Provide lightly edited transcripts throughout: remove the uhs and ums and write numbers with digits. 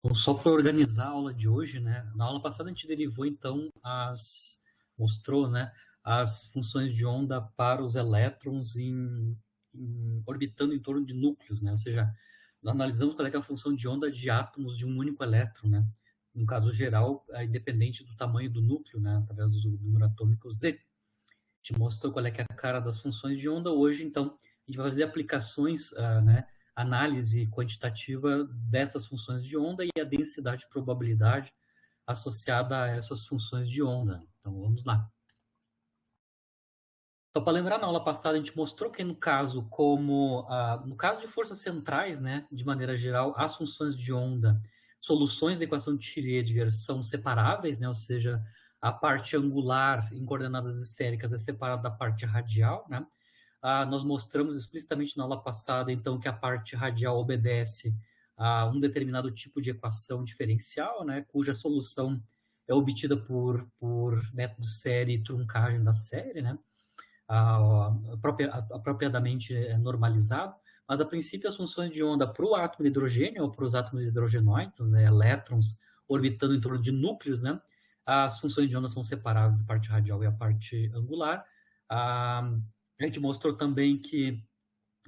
Bom, só para organizar a aula de hoje, né? Na aula passada a gente derivou então mostrou, né, as funções de onda para os elétrons orbitando em torno de núcleos, né? Ou seja, nós analisamos qual é, que é a função de onda de átomos de um único elétron, né? No caso geral, é independente do tamanho do núcleo, né? Através do número atômico Z. A gente mostrou qual é, que é a cara das funções de onda. Hoje, então, a gente vai fazer aplicações, né? Análise quantitativa dessas funções de onda e a densidade de probabilidade associada a essas funções de onda. Então, vamos lá. Só para lembrar, na aula passada a gente mostrou que no caso no caso de forças centrais, né, de maneira geral, as funções de onda, soluções da equação de Schrödinger são separáveis, né, ou seja, a parte angular em coordenadas esféricas é separada da parte radial, né? Nós mostramos explicitamente na aula passada, então, que a parte radial obedece a um determinado tipo de equação diferencial, né, cuja solução é obtida por método de série e truncagem da série, né, apropriadamente normalizado, mas a princípio as funções de onda para o átomo de hidrogênio ou para os átomos hidrogenoides, né, elétrons orbitando em torno de núcleos, né, as funções de onda são separáveis, a parte radial e a parte angular. A gente mostrou também que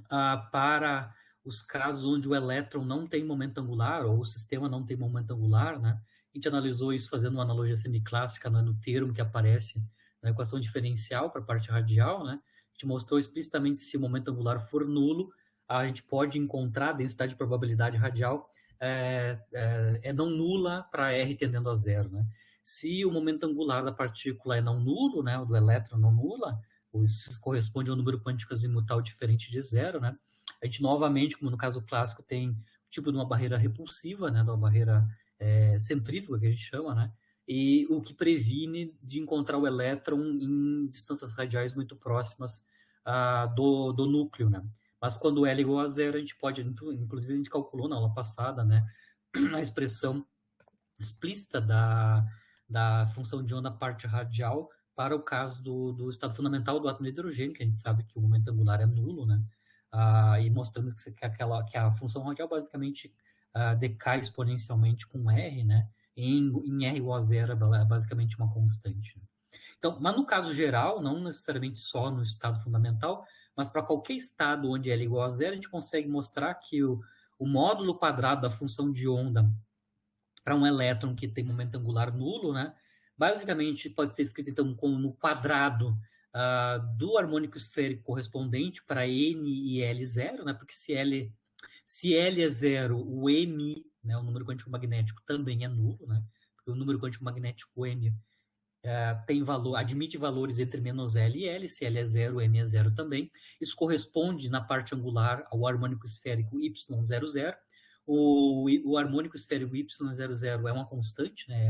para os casos onde o elétron não tem momento angular, ou o sistema não tem momento angular, né? A gente analisou isso fazendo uma analogia semiclássica, né, no termo que aparece na equação diferencial para a parte radial, né? A gente mostrou explicitamente se o momento angular for nulo, a gente pode encontrar a densidade de probabilidade radial não nula para R tendendo a zero, né? Se o momento angular da partícula é não nulo, né, o do elétron não nula, isso corresponde a um número quântico azimutal diferente de zero, né? A gente novamente, como no caso clássico, tem o tipo de uma barreira repulsiva, né, de uma barreira centrífuga, que a gente chama, né? E o que previne de encontrar o elétron em distâncias radiais muito próximas do núcleo, né? Mas quando L é igual a zero, a gente pode, inclusive a gente calculou na aula passada, né, a expressão explícita da função de onda parte radial para o caso do estado fundamental do átomo de hidrogênio, que a gente sabe que o momento angular é nulo, né? E mostrando que a função radial basicamente decai exponencialmente com R, né? Em R igual a zero, é basicamente uma constante. Então, mas no caso geral, não necessariamente só no estado fundamental, mas para qualquer estado onde L é igual a zero, a gente consegue mostrar que o módulo quadrado da função de onda para um elétron que tem momento angular nulo, né? Basicamente, pode ser escrito então como no quadrado do harmônico esférico correspondente para N e L zero, né? Porque se L é zero, o M, né, o número quântico magnético, também é nulo, né? Porque o número quântico magnético M tem valor, admite valores entre menos L e L, se L é zero, M é zero também. Isso corresponde na parte angular ao harmônico esférico Y00. O harmônico esférico Y00 é uma constante, né?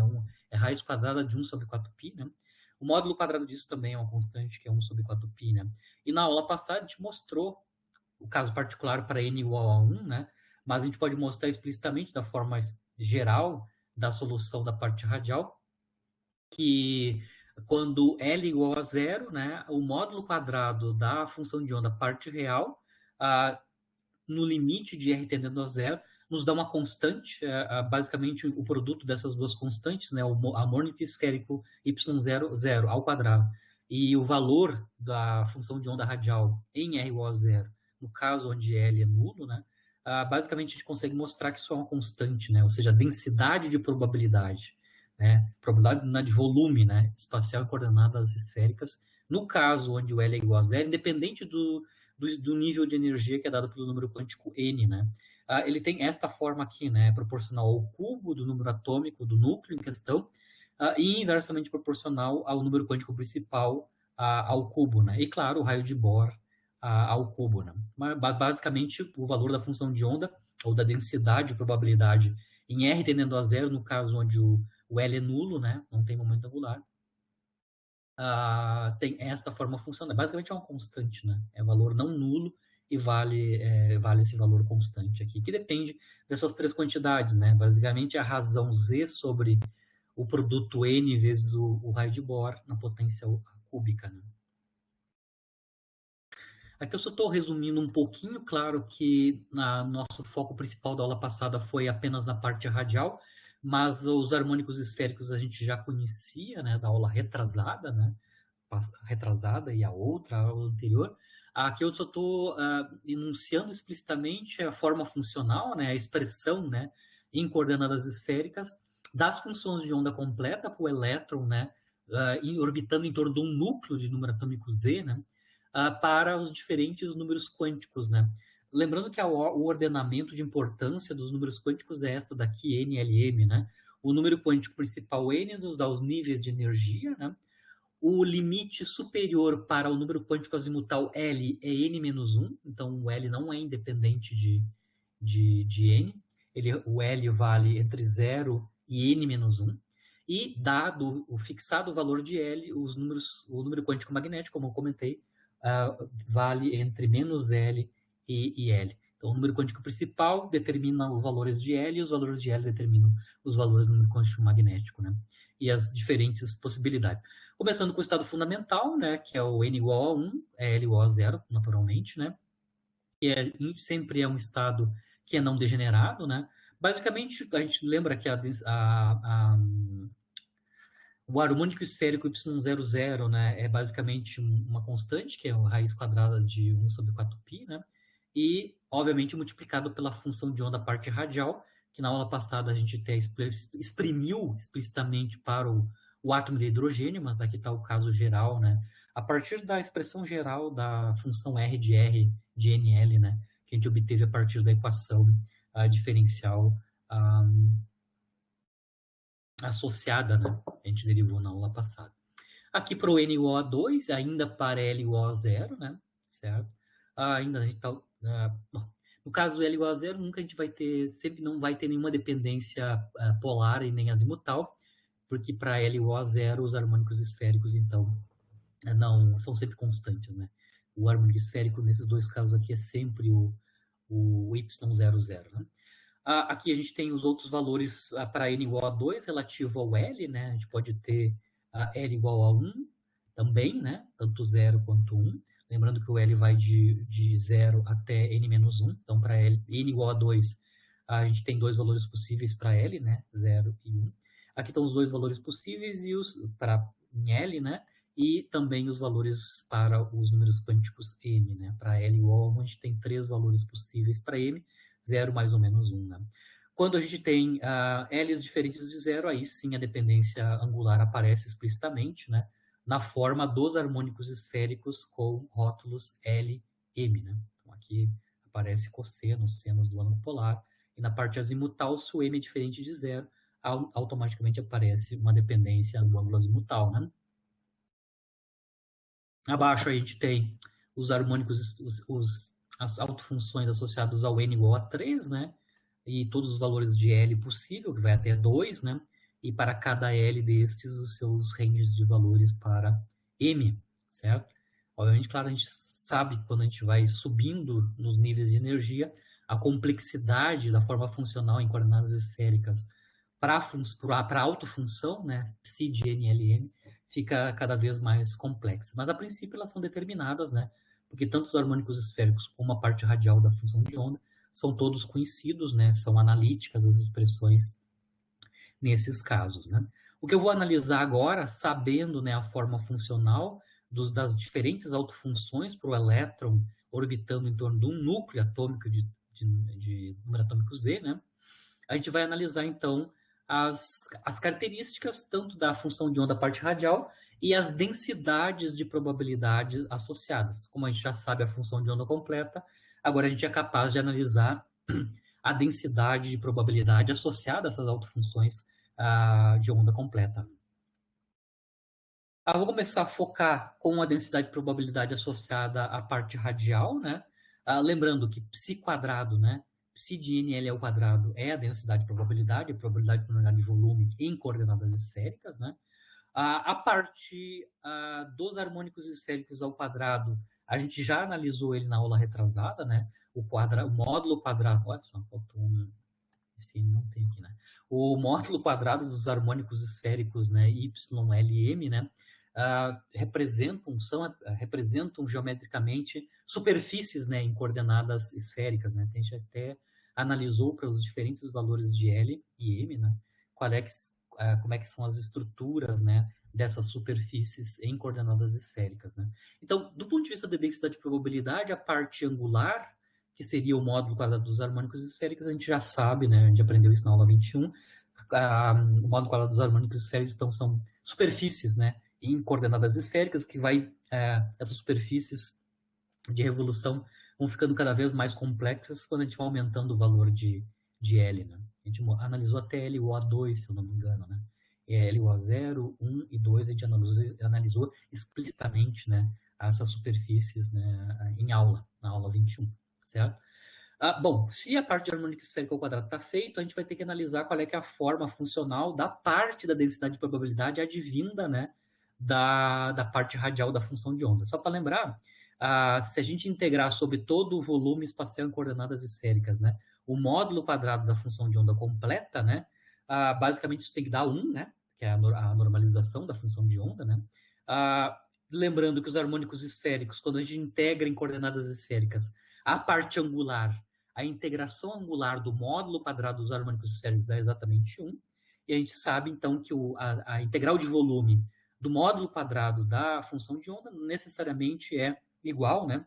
É raiz quadrada de 1 sobre 4π, né? O módulo quadrado disso também é uma constante, que é 1 sobre 4π, né? E na aula passada a gente mostrou o caso particular para n igual a 1, né? Mas a gente pode mostrar explicitamente da forma geral da solução da parte radial, que quando L igual a zero, né, o módulo quadrado da função de onda parte real, no limite de R tendendo a zero, nos dá uma constante, basicamente o produto dessas duas constantes, né, o harmônico esférico y00 ao quadrado, e o valor da função de onda radial em R igual a zero, no caso onde L é nulo, né, basicamente a gente consegue mostrar que isso é uma constante, né, ou seja, a densidade de probabilidade, né, probabilidade de volume, né, espacial em coordenadas esféricas, no caso onde o L é igual a zero, independente do nível de energia que é dado pelo número quântico n, né? Ele tem esta forma aqui, né? Proporcional ao cubo do número atômico do núcleo em questão e inversamente proporcional ao número quântico principal ao cubo, né? E claro, o raio de Bohr ao cubo, né? Mas, basicamente, o valor da função de onda ou da densidade de probabilidade em R tendendo a zero, no caso onde o L é nulo, né? Não tem momento angular, tem esta forma funcional. Basicamente é uma constante, né? É valor não nulo e vale esse valor constante aqui, que depende dessas três quantidades, né? Basicamente é a razão z sobre o produto n vezes o raio de Bohr na potência cúbica, né? Aqui eu só estou resumindo um pouquinho, claro que nosso foco principal da aula passada foi apenas na parte radial, mas os harmônicos esféricos a gente já conhecia, né, da aula retrasada, né, retrasada e a outra, a aula anterior. Aqui eu só estou enunciando explicitamente a forma funcional, né, a expressão, né, em coordenadas esféricas das funções de onda completa para o elétron, né, orbitando em torno de um núcleo de número atômico Z, né, para os diferentes números quânticos, né. Lembrando que o ordenamento de importância dos números quânticos é essa daqui, NLM, né. O número quântico principal N nos dá os níveis de energia, né. O limite superior para o número quântico azimutal L é N-1, então o L não é independente de N. O L vale entre 0 e N-1. E dado o fixado valor de L, o número quântico magnético, como eu comentei, vale entre menos L e L. Então, o número quântico principal determina os valores de L e os valores de L determinam os valores do número quântico magnético, né? E as diferentes possibilidades. Começando com o estado fundamental, né? Que é o N igual a 1, é L igual a 0, naturalmente, né? Que sempre é um estado que é não degenerado, né? Basicamente, a gente lembra que o harmônico esférico Y00, né, é basicamente uma constante, que é a raiz quadrada de 1 sobre 4π, né? E, obviamente, multiplicado pela função de onda parte radial, que na aula passada a gente até exprimiu explicitamente para o átomo de hidrogênio, mas daqui está o caso geral, né? A partir da expressão geral da função R de NL, né? Que a gente obteve a partir da equação diferencial associada, né? A gente derivou na aula passada. Aqui para o N igual a 2, ainda para L igual a 0, né? Certo? Ainda a gente tá, no caso L igual a 0, nunca a gente vai ter, sempre não vai ter nenhuma dependência polar e nem azimutal, porque para L igual a 0, os harmônicos esféricos, então, não são sempre constantes, né? O harmônico esférico, nesses dois casos aqui, é sempre o Y00, né? Aqui a gente tem os outros valores para N igual a 2 relativo ao L, né? A gente pode ter L igual a 1 também, né? Tanto 0 quanto 1. Lembrando que o L vai de 0 até N-1. Então, para N igual a 2, a gente tem dois valores possíveis para L, né? 0 e 1. Aqui estão os dois valores possíveis e para L, né? E também os valores para os números quânticos M, né? Para L igual a 1, a gente tem três valores possíveis para M, 0 mais ou menos 1, né? Quando a gente tem L's diferentes de 0, aí sim a dependência angular aparece explicitamente, né? Na forma dos harmônicos esféricos com rótulos L, M, né? Então aqui aparece cossenos, senos do ângulo polar, e na parte azimutal, se o M é diferente de 0, automaticamente aparece uma dependência no ângulo azimutal, né? Abaixo a gente tem os harmônicos, as autofunções associadas ao N igual a 3, né? E todos os valores de L possível, que vai até 2, né? E para cada L destes, os seus ranges de valores para M, certo? Obviamente, claro, a gente sabe que quando a gente vai subindo nos níveis de energia, a complexidade da forma funcional em coordenadas esféricas para a autofunção, né? Psi de NLM, fica cada vez mais complexa. Mas, a princípio, elas são determinadas, né? Porque tanto os harmônicos esféricos como a parte radial da função de onda são todos conhecidos, né? São analíticas as expressões nesses casos, né? O que eu vou analisar agora, sabendo, né, a forma funcional das diferentes autofunções para o elétron orbitando em torno de um núcleo atômico de número atômico Z, né? A gente vai analisar, então, as características tanto da função de onda parte radial e as densidades de probabilidade associadas. Como a gente já sabe a função de onda completa, agora a gente é capaz de analisar a densidade de probabilidade associada a essas autofunções de onda completa. Vou começar a focar com a densidade de probabilidade associada à parte radial, né? Lembrando que π quadrado, né? Psi de NL ao quadrado é a densidade de probabilidade, a probabilidade por unidade de volume em coordenadas esféricas, né? A parte dos harmônicos esféricos ao quadrado, a gente já analisou ele na aula retrasada, né? O módulo quadrado, olha só, faltou esse não tem aqui, né? O módulo quadrado dos harmônicos esféricos, né? Y, L e M, né? representam geometricamente superfícies, né, em coordenadas esféricas, né? A gente até analisou para os diferentes valores de L e M, né, como é que são as estruturas, né, dessas superfícies em coordenadas esféricas, né? Então, do ponto de vista da densidade de probabilidade, a parte angular, que seria o módulo quadrado dos harmônicos esféricos, a gente já sabe, né, a gente aprendeu isso na aula 21, o módulo quadrado dos harmônicos esféricos, então, são superfícies, né, em coordenadas esféricas, que essas superfícies de revolução vão ficando cada vez mais complexas quando a gente vai aumentando o valor de L, né? A gente analisou até LOA2, se eu não me engano, né? LOA0, 1 e 2 a gente analisou explicitamente, né, essas superfícies, né, em aula, na aula 21, certo? Bom, se a parte de harmônica esférica ao quadrado está feito, a gente vai ter que analisar qual é que é a forma funcional da parte da densidade de probabilidade advinda, né, da parte radial da função de onda. Só para lembrar, se a gente integrar sobre todo o volume espacial em coordenadas esféricas, né, o módulo quadrado da função de onda completa, né, basicamente isso tem que dar 1, né, que é a normalização da função de onda, né. Lembrando que os harmônicos esféricos, quando a gente integra em coordenadas esféricas, a parte angular, a integração angular do módulo quadrado dos harmônicos esféricos dá exatamente 1, e a gente sabe, então, que a integral de volume do módulo quadrado da função de onda necessariamente é igual, né,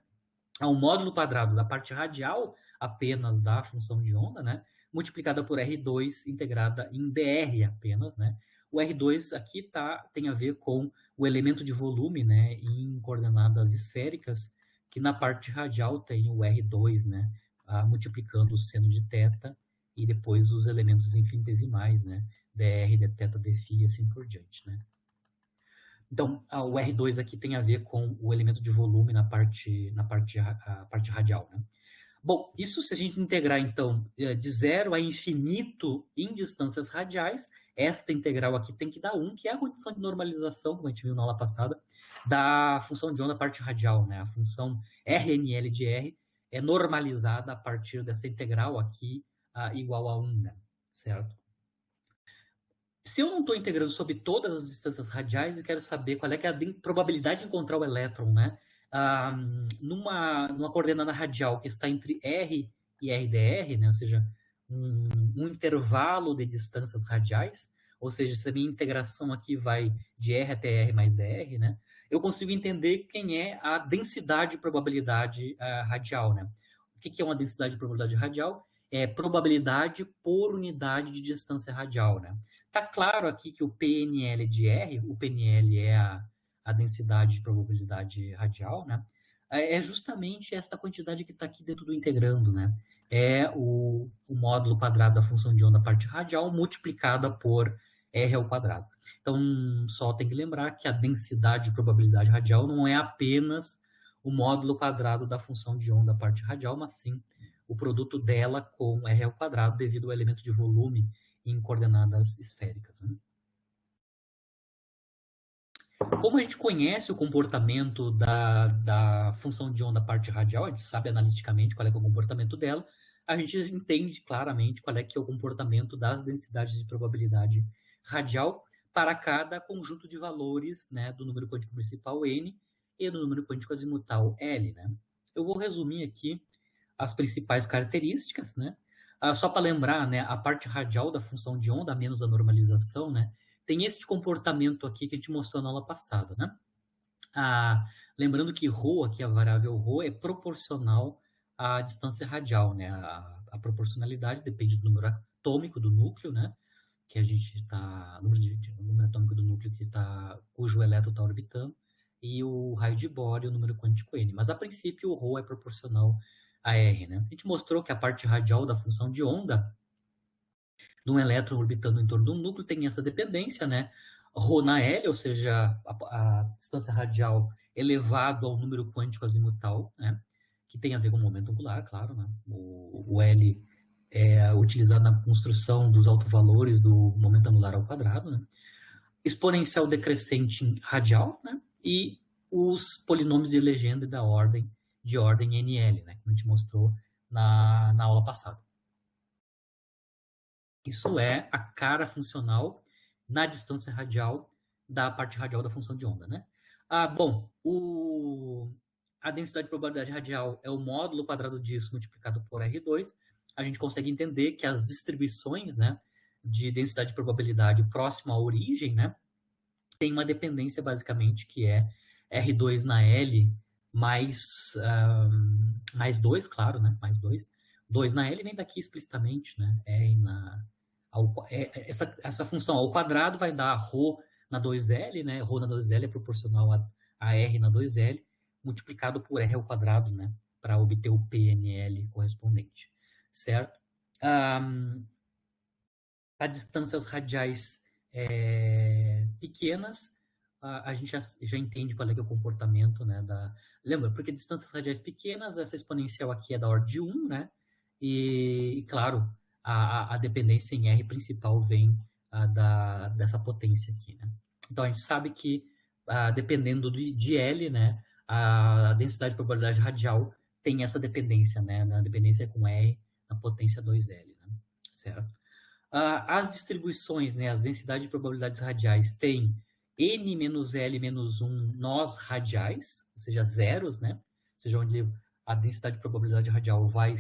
ao módulo quadrado da parte radial apenas da função de onda, né, multiplicada por R2 integrada em dr apenas, né. O R2 aqui tem a ver com o elemento de volume, né, em coordenadas esféricas, que na parte radial tem o R2, né, multiplicando o seno de θ e depois os elementos infinitesimais, né, dr, dθ, dφ e assim por diante, né. Então, o R2 aqui tem a ver com o elemento de volume na parte radial, né? Bom, isso se a gente integrar, então, de 0 a infinito em distâncias radiais, esta integral aqui tem que dar 1, que é a condição de normalização, como a gente viu na aula passada, da função de onda parte radial, né? A função RNL de R é normalizada a partir dessa integral aqui igual a 1, né? Certo? Se eu não estou integrando sobre todas as distâncias radiais, eu quero saber qual é, que é a probabilidade de encontrar o elétron, né? Numa coordenada radial que está entre R e RdR, né? Ou seja, um intervalo de distâncias radiais, ou seja, se a minha integração aqui vai de R até R mais dr, né? Eu consigo entender quem é a densidade de probabilidade radial, né? O que é uma densidade de probabilidade radial? É probabilidade por unidade de distância radial, né? Tá claro aqui que o PNL de R, o PNL é a densidade de probabilidade radial, né? É justamente esta quantidade que está aqui dentro do integrando, né? É o módulo quadrado da função de onda parte radial multiplicada por R ao quadrado. Então, só tem que lembrar que a densidade de probabilidade radial não é apenas o módulo quadrado da função de onda parte radial, mas sim o produto dela com R ao quadrado devido ao elemento de volume em coordenadas esféricas, né? Como a gente conhece o comportamento da função de onda parte radial, a gente sabe analiticamente qual é, o comportamento dela, a gente entende claramente qual é que é o comportamento das densidades de probabilidade radial para cada conjunto de valores, né, do número quântico principal N e do número quântico azimutal L, né? Eu vou resumir aqui as principais características, né? Só para lembrar, né, a parte radial da função de onda, menos a normalização, né, tem este comportamento aqui que a gente mostrou na aula passada, né? Lembrando que ρ, aqui a variável ρ, é proporcional à distância radial, né? A proporcionalidade depende do número atômico do núcleo, né? Que a gente está, número atômico do núcleo cujo elétron está orbitando, e o raio de Bohr e o número quântico n. Mas a princípio o ρ é proporcional a R, né? A gente mostrou que a parte radial da função de onda de um elétron orbitando em torno do núcleo tem essa dependência, né? Rho na L, ou seja, a distância radial elevado ao número quântico azimutal, né? Que tem a ver com o momento angular, claro, né? O L é utilizado na construção dos autovalores do momento angular ao quadrado, né? Exponencial decrescente radial, né? E os polinômios de legenda de ordem NL, né? Como a gente mostrou na aula passada. Isso é a cara funcional na distância radial da parte radial da função de onda, né? Bom, a densidade de probabilidade radial é o módulo quadrado disso multiplicado por R2. A gente consegue entender que as distribuições, né, de densidade de probabilidade próxima à origem, né, tem uma dependência basicamente que é R2 na L mais 2, claro, né, mais 2. 2 na L vem daqui explicitamente, né, essa função ao quadrado vai dar ρ na 2L, né, ρ na 2L é proporcional a R na 2L, multiplicado por R ao quadrado, né, para obter o PNL correspondente, certo? A distâncias radiais pequenas, a gente já entende qual é, que é o comportamento, né, Lembra, porque distâncias radiais pequenas, essa exponencial aqui é da ordem de 1, né? E claro, a dependência em R principal vem dessa potência aqui, né? Então, a gente sabe que, dependendo de L, né, a densidade de probabilidade radial tem essa dependência, né? Na dependência com R na potência 2L, né? Certo? As distribuições, né, as densidades de probabilidades radiais têm n menos L menos 1 nós radiais, ou seja, zeros, né? Ou seja, onde a densidade de probabilidade radial vai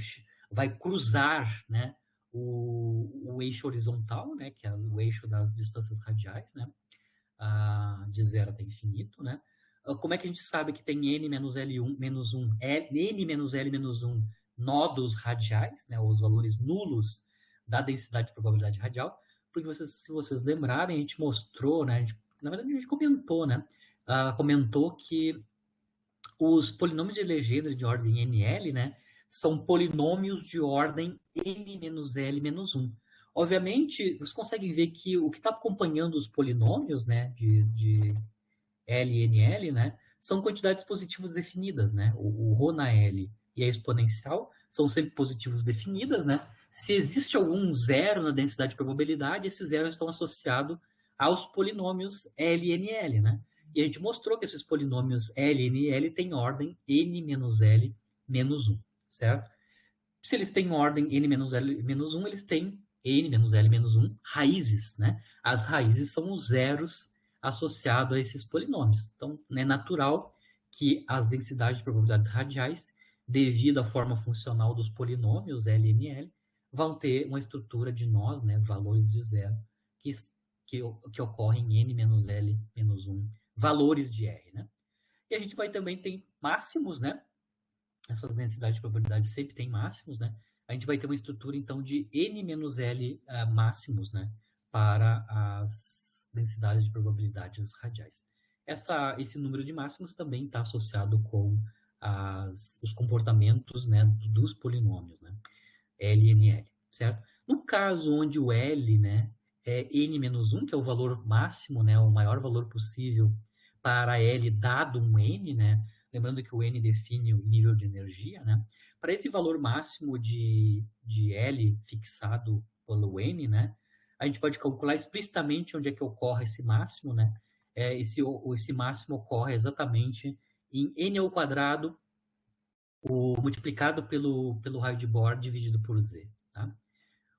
cruzar, né, o eixo horizontal, né, que é o eixo das distâncias radiais, né, de zero até infinito, né? Como é que a gente sabe que tem n menos L1 menos 1, n menos L menos 1 nodos radiais, né, os valores nulos da densidade de probabilidade radial? Porque se vocês lembrarem, a gente mostrou, né, na verdade a gente comentou, né, comentou que os polinômios de Legendre de ordem NL, né, são polinômios de ordem n menos L menos 1. Obviamente, vocês conseguem ver que o que está acompanhando os polinômios, né, de L e NL, né, são quantidades positivas definidas, né? O ρ na L e a exponencial são sempre positivos definidas, né? Se existe algum zero na densidade de probabilidade, esses zeros estão associados aos polinômios L e NL, né? E a gente mostrou que esses polinômios L e NL têm ordem n menos L menos 1, certo? Se eles têm ordem n menos L menos 1, eles têm n menos L menos 1 raízes, né? As raízes são os zeros associados a esses polinômios. Então, é natural que as densidades de probabilidades radiais, devido à forma funcional dos polinômios L e NL, vão ter uma estrutura de nós, né, valores de zero, que ocorrem em n menos L menos 1, valores de R, né? E a gente vai também ter máximos, né? Essas densidades de probabilidade sempre têm máximos, né? A gente vai ter uma estrutura, então, de n menos L máximos, né? Para as densidades de probabilidades radiais. Esse número de máximos também está associado com os comportamentos, né, dos polinômios, né? L e NL, certo? No caso onde o L, né, é n menos 1, que é o valor máximo, né, o maior valor possível para L dado um n, né? Lembrando que o n define o nível de energia, né? Para esse valor máximo de L fixado pelo n, né, a gente pode calcular explicitamente onde é que ocorre esse máximo, né? Esse máximo ocorre exatamente em n ao quadrado multiplicado pelo raio de Bohr dividido por z. Tá?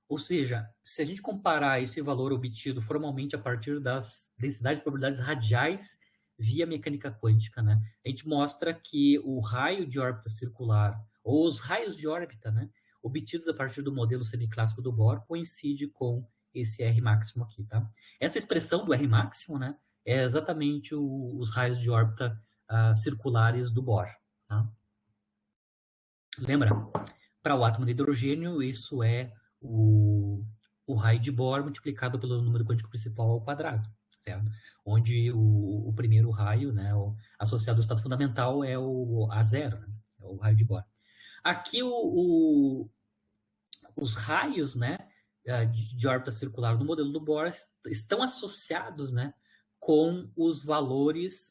Ou seja, se a gente comparar esse valor obtido formalmente a partir das densidades de probabilidades radiais via mecânica quântica, né, a gente mostra que o raio de órbita circular, ou os raios de órbita, né, obtidos a partir do modelo semiclássico do Bohr, coincide com esse R máximo aqui. Tá? Essa expressão do R máximo, né, é exatamente os raios de órbita circulares do Bohr. Tá? Lembra? Para o átomo de hidrogênio, isso é o raio de Bohr multiplicado pelo número quântico principal ao quadrado, certo? Onde o primeiro raio, né, associado ao estado fundamental é o A0, né? É o raio de Bohr. Aqui os raios, né, de órbita circular no modelo do Bohr estão associados, né, com os valores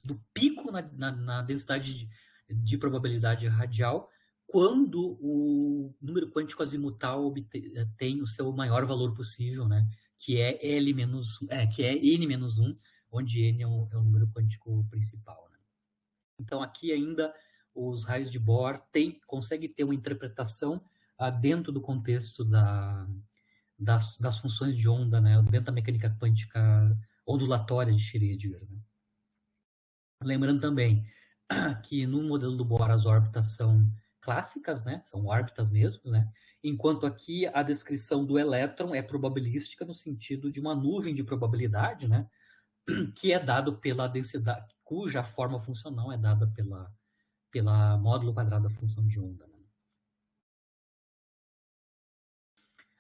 do pico na densidade de probabilidade radial quando o número quântico azimutal tem o seu maior valor possível, né? Que é que é n-1, onde n é o número quântico principal. Né? Então aqui ainda os raios de Bohr conseguem ter uma interpretação dentro do contexto das funções de onda, né, dentro da mecânica quântica ondulatória de Schrödinger. Né? Lembrando também que no modelo do Bohr as órbitas são clássicas, né, são órbitas mesmo, né, enquanto aqui a descrição do elétron é probabilística no sentido de uma nuvem de probabilidade, né, que é dado pela densidade, cuja forma funcional é dada pela módulo quadrado da função de onda. Né?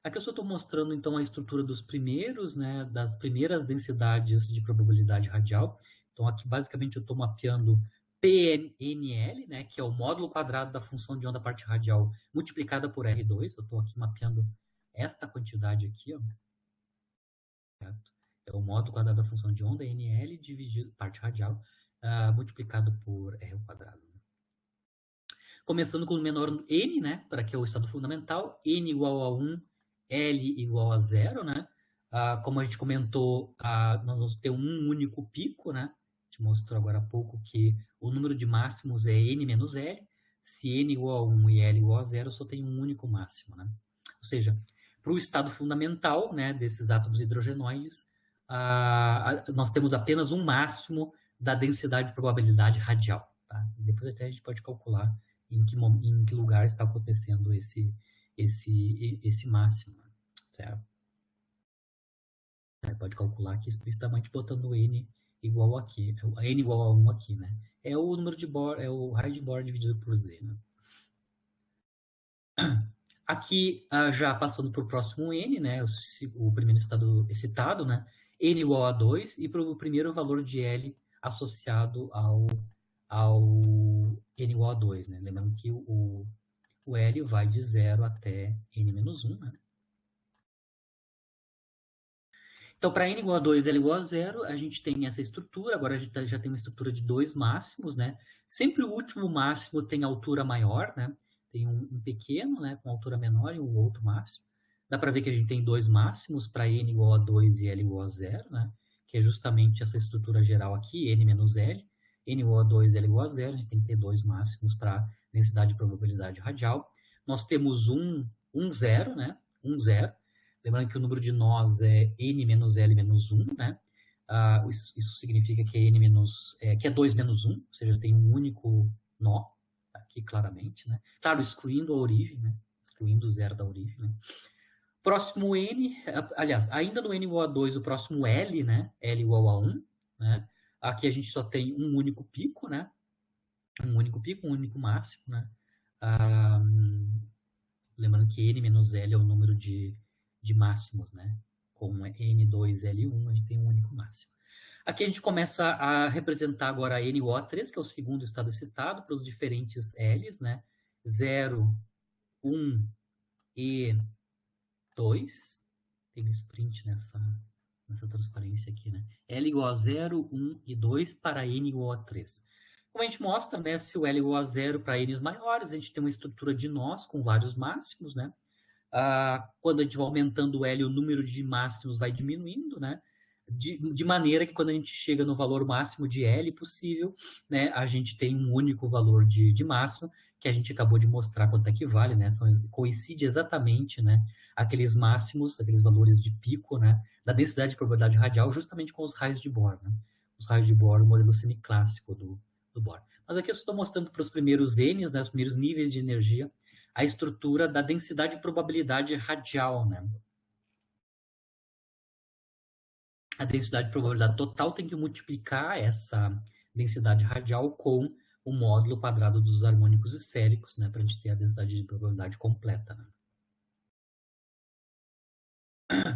Aqui eu só estou mostrando, então, a estrutura dos primeiros, né, das primeiras densidades de probabilidade radial. Então, aqui, basicamente, eu estou mapeando PNL, né, que é o módulo quadrado da função de onda parte radial multiplicada por R2. Eu estou aqui mapeando esta quantidade aqui, ó, certo? É o módulo quadrado da função de onda, NL, dividido, parte radial, multiplicado por R ao quadrado. Começando com o menor n, né, para que é o estado fundamental, n igual a 1, L igual a 0, né? Como a gente comentou, nós vamos ter um único pico, né? A gente mostrou agora há pouco que o número de máximos é n menos L. Se n igual a 1 e L igual a 0, só tem um único máximo, né? Ou seja, para o estado fundamental, né, desses átomos hidrogenoides, nós temos apenas um máximo da densidade de probabilidade radial. Tá? Depois até a gente pode calcular em que lugar está acontecendo esse máximo, certo? Pode calcular aqui explicitamente botando n igual aqui, n igual a 1 aqui, né? É o número de Bohr, é o raio de Bohr dividido por z, né? Aqui, já passando para o próximo n, né? O primeiro estado excitado, né? N igual a 2 e para o primeiro valor de L associado ao n igual a 2, né? Lembrando que o L vai de 0 até n-1, né? Então, para n igual a 2, L igual a 0, a gente tem essa estrutura. Agora a gente já tem uma estrutura de dois máximos, né? Sempre o último máximo tem altura maior, né? Tem um pequeno, né, com altura menor e um outro máximo. Dá para ver que a gente tem dois máximos para n igual a 2 e L igual a 0, né? Que é justamente essa estrutura geral aqui, n menos L. N igual a 2, L igual a 0. A gente tem que ter dois máximos para densidade de probabilidade radial. Nós temos um 0, né? Um 0. Lembrando que o número de nós é n menos L menos 1, né? Isso significa que é n menos, que é 2 menos 1, ou seja, tem um único nó, aqui claramente, né? Claro, excluindo a origem, né? Excluindo o zero da origem, né? Próximo n, aliás, ainda no n igual a 2, o próximo L, né? L igual a 1, né? Aqui a gente só tem um único pico, né? Um único pico, um único máximo, né? Lembrando que n menos L é o número de máximos, né? Com N2, L1, a gente tem um único máximo. Aqui a gente começa a representar agora a NO3, que é o segundo estado excitado, para os diferentes L's, né? 0, 1 e 2. Tem um sprint nessa transparência aqui, né? L igual a 0, 1 e 2 para N igual a 3. Como a gente mostra, né? Se o L igual a 0 para N's maiores, a gente tem uma estrutura de nós com vários máximos, né? Quando a gente vai aumentando o L, o número de máximos vai diminuindo, né? De maneira que quando a gente chega no valor máximo de L possível, né, a gente tem um único valor de máximo, que a gente acabou de mostrar quanto é que vale, né? Coincide exatamente, né, aqueles máximos, aqueles valores de pico, né, da densidade de probabilidade radial, justamente com os raios de Bohr, né? Os raios de Bohr, o modelo semiclássico do Bohr. Mas aqui eu estou mostrando para os primeiros N's, né, os primeiros níveis de energia, a estrutura da densidade de probabilidade radial, né? A densidade de probabilidade total tem que multiplicar essa densidade radial com o módulo quadrado dos harmônicos esféricos, né? Para a gente ter a densidade de probabilidade completa, né?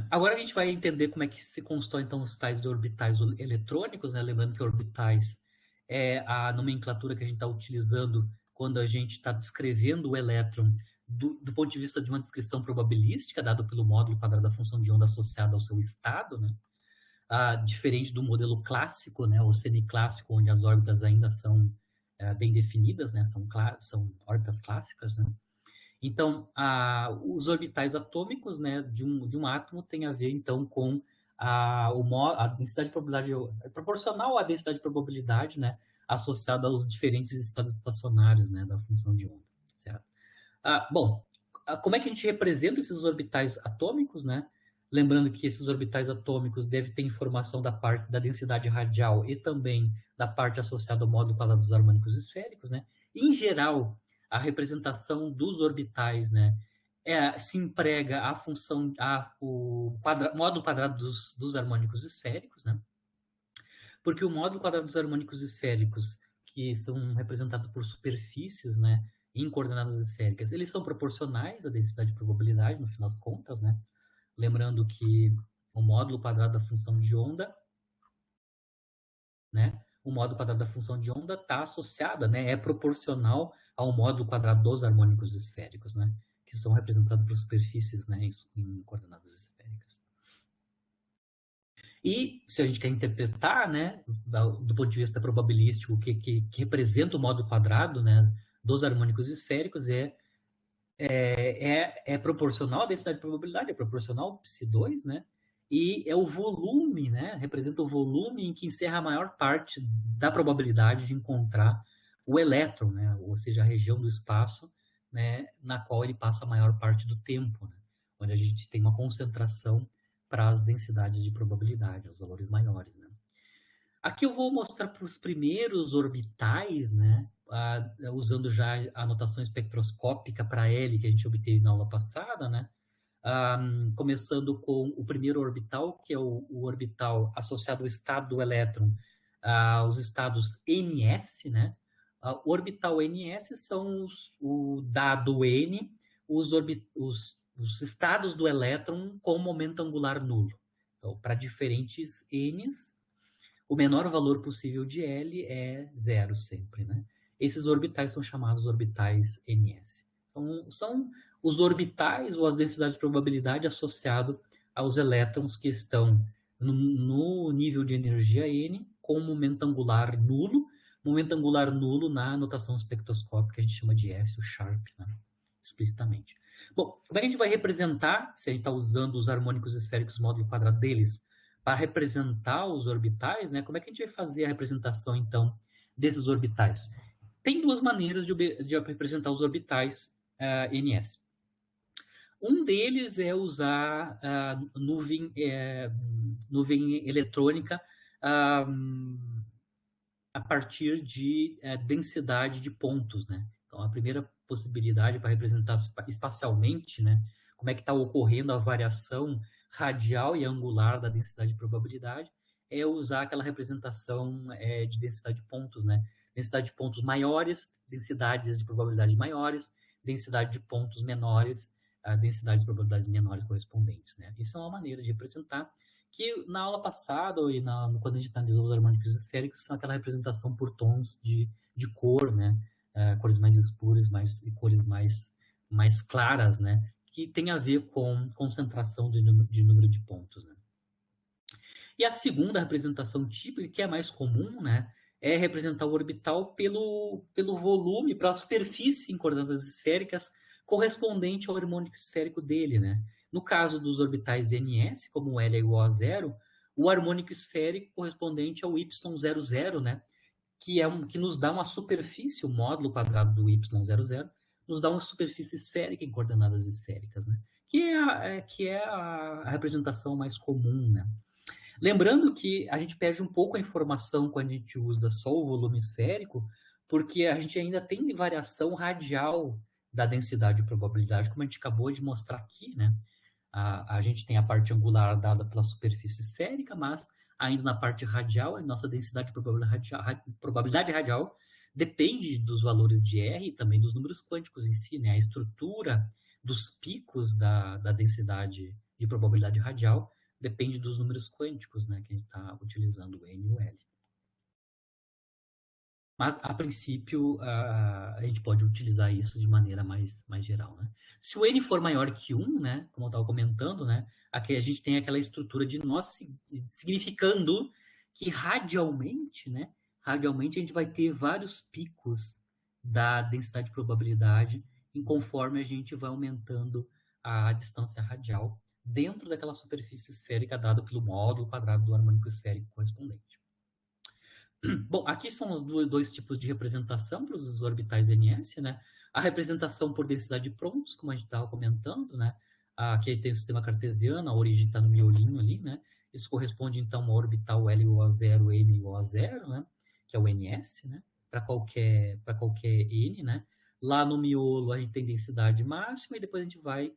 Agora a gente vai entender como é que se constrói, então, os tais de orbitais eletrônicos, né? Lembrando que orbitais é a nomenclatura que a gente está utilizando quando a gente está descrevendo o elétron do ponto de vista de uma descrição probabilística, dado pelo módulo quadrado da função de onda associada ao seu estado, né? Diferente do modelo clássico, né, ou semiclássico, onde as órbitas ainda são bem definidas, né, são órbitas clássicas, né? Então, os orbitais atômicos, né, de um átomo tem a ver, então, com a densidade de probabilidade, proporcional à densidade de probabilidade, né, associada aos diferentes estados estacionários, né, da função de onda, certo? Bom, Como é que a gente representa esses orbitais atômicos, né? Lembrando que esses orbitais atômicos devem ter informação da parte da densidade radial e também da parte associada ao módulo quadrado dos harmônicos esféricos, né? Em geral, a representação dos orbitais, né, se emprega a função, módulo quadrado dos harmônicos esféricos, né? Porque o módulo quadrado dos harmônicos esféricos, que são representados por superfícies, né, em coordenadas esféricas, eles são proporcionais à densidade de probabilidade, no fim das contas, né? Lembrando que o módulo quadrado da função de onda, né? O módulo quadrado da função de onda está associada, né? É proporcional ao módulo quadrado dos harmônicos esféricos, né? Que são representados por superfícies, né? Em coordenadas esféricas. E se a gente quer interpretar, né, do ponto de vista probabilístico, o que representa o módulo quadrado, né, dos harmônicos esféricos é proporcional à densidade de probabilidade, é proporcional ao psi2, né? E é o volume, né? Representa o volume em que encerra a maior parte da probabilidade de encontrar o elétron, né? Ou seja, a região do espaço, né, na qual ele passa a maior parte do tempo, né? Onde a gente tem uma concentração para as densidades de probabilidade, os valores maiores, né? Aqui eu vou mostrar para os primeiros orbitais, né, usando já a notação espectroscópica para L que a gente obteve na aula passada, né, começando com o primeiro orbital, que é o orbital associado ao estado do elétron, os estados NS, né? O orbital NS são o dado N, os estados do elétron com momento angular nulo. Então, para diferentes Ns, o menor valor possível de L é zero sempre, né? Esses orbitais são chamados orbitais NS. Então, são os orbitais ou as densidades de probabilidade associado aos elétrons que estão no nível de energia N com momento angular nulo. Momento angular nulo na notação espectroscópica a gente chama de S, o Sharp, né? Explicitamente. Bom, como é que a gente vai representar, se a gente está usando os harmônicos esféricos módulo quadrado deles, para representar os orbitais, né? Como é que a gente vai fazer a representação, então, desses orbitais? Tem duas maneiras de representar os orbitais NS. Um deles é usar nuvem eletrônica a partir de densidade de pontos, né? Então, a primeira possibilidade para representar espacialmente, né? Como é que está ocorrendo a variação radial e angular da densidade de probabilidade, é usar aquela representação de densidade de pontos, né? Densidade de pontos maiores, densidades de probabilidade maiores, densidade de pontos menores, densidades de probabilidades menores correspondentes, né? Isso é uma maneira de representar que na aula passada e quando a gente analisou os harmônicos esféricos, são aquela representação por tons de cor, né? Cores mais escuras e cores mais claras, né? Que tem a ver com concentração de número de pontos, né? E a segunda representação típica, que é mais comum, né, é representar o orbital pelo volume, pela superfície em coordenadas esféricas correspondente ao harmônico esférico dele, né? No caso dos orbitais NS, como o L é igual a zero, o harmônico esférico correspondente ao Y00, né? Que nos dá uma superfície, o módulo quadrado do Y00, nos dá uma superfície esférica em coordenadas esféricas, né? Que é a representação mais comum, né? Lembrando que a gente perde um pouco a informação quando a gente usa só o volume esférico, porque a gente ainda tem variação radial da densidade de probabilidade, como a gente acabou de mostrar aqui, né? A gente tem a parte angular dada pela superfície esférica, mas ainda na parte radial, a nossa densidade de probabilidade radial depende dos valores de R e também dos números quânticos em si, né? A estrutura dos picos da densidade de probabilidade radial depende dos números quânticos, né, que a gente está utilizando, o N e o L. Mas, a princípio, a gente pode utilizar isso de maneira mais geral, né? Se o N for maior que 1, né, como eu estava comentando, né, aqui a gente tem aquela estrutura de nós significando que radialmente, né, radialmente a gente vai ter vários picos da densidade de probabilidade conforme a gente vai aumentando a distância radial dentro daquela superfície esférica dada pelo módulo quadrado do harmônico esférico correspondente. Bom, aqui são os dois tipos de representação para os orbitais NS, né? A representação por densidade de pontos, como a gente estava comentando, né? Aqui tem o sistema cartesiano, a origem está no miolinho ali, né? Isso corresponde, então, a uma orbital L igual a 0, N igual a 0, né? Que é o NS, né? Para qualquer N, né? Lá no miolo a gente tem densidade máxima e depois a gente vai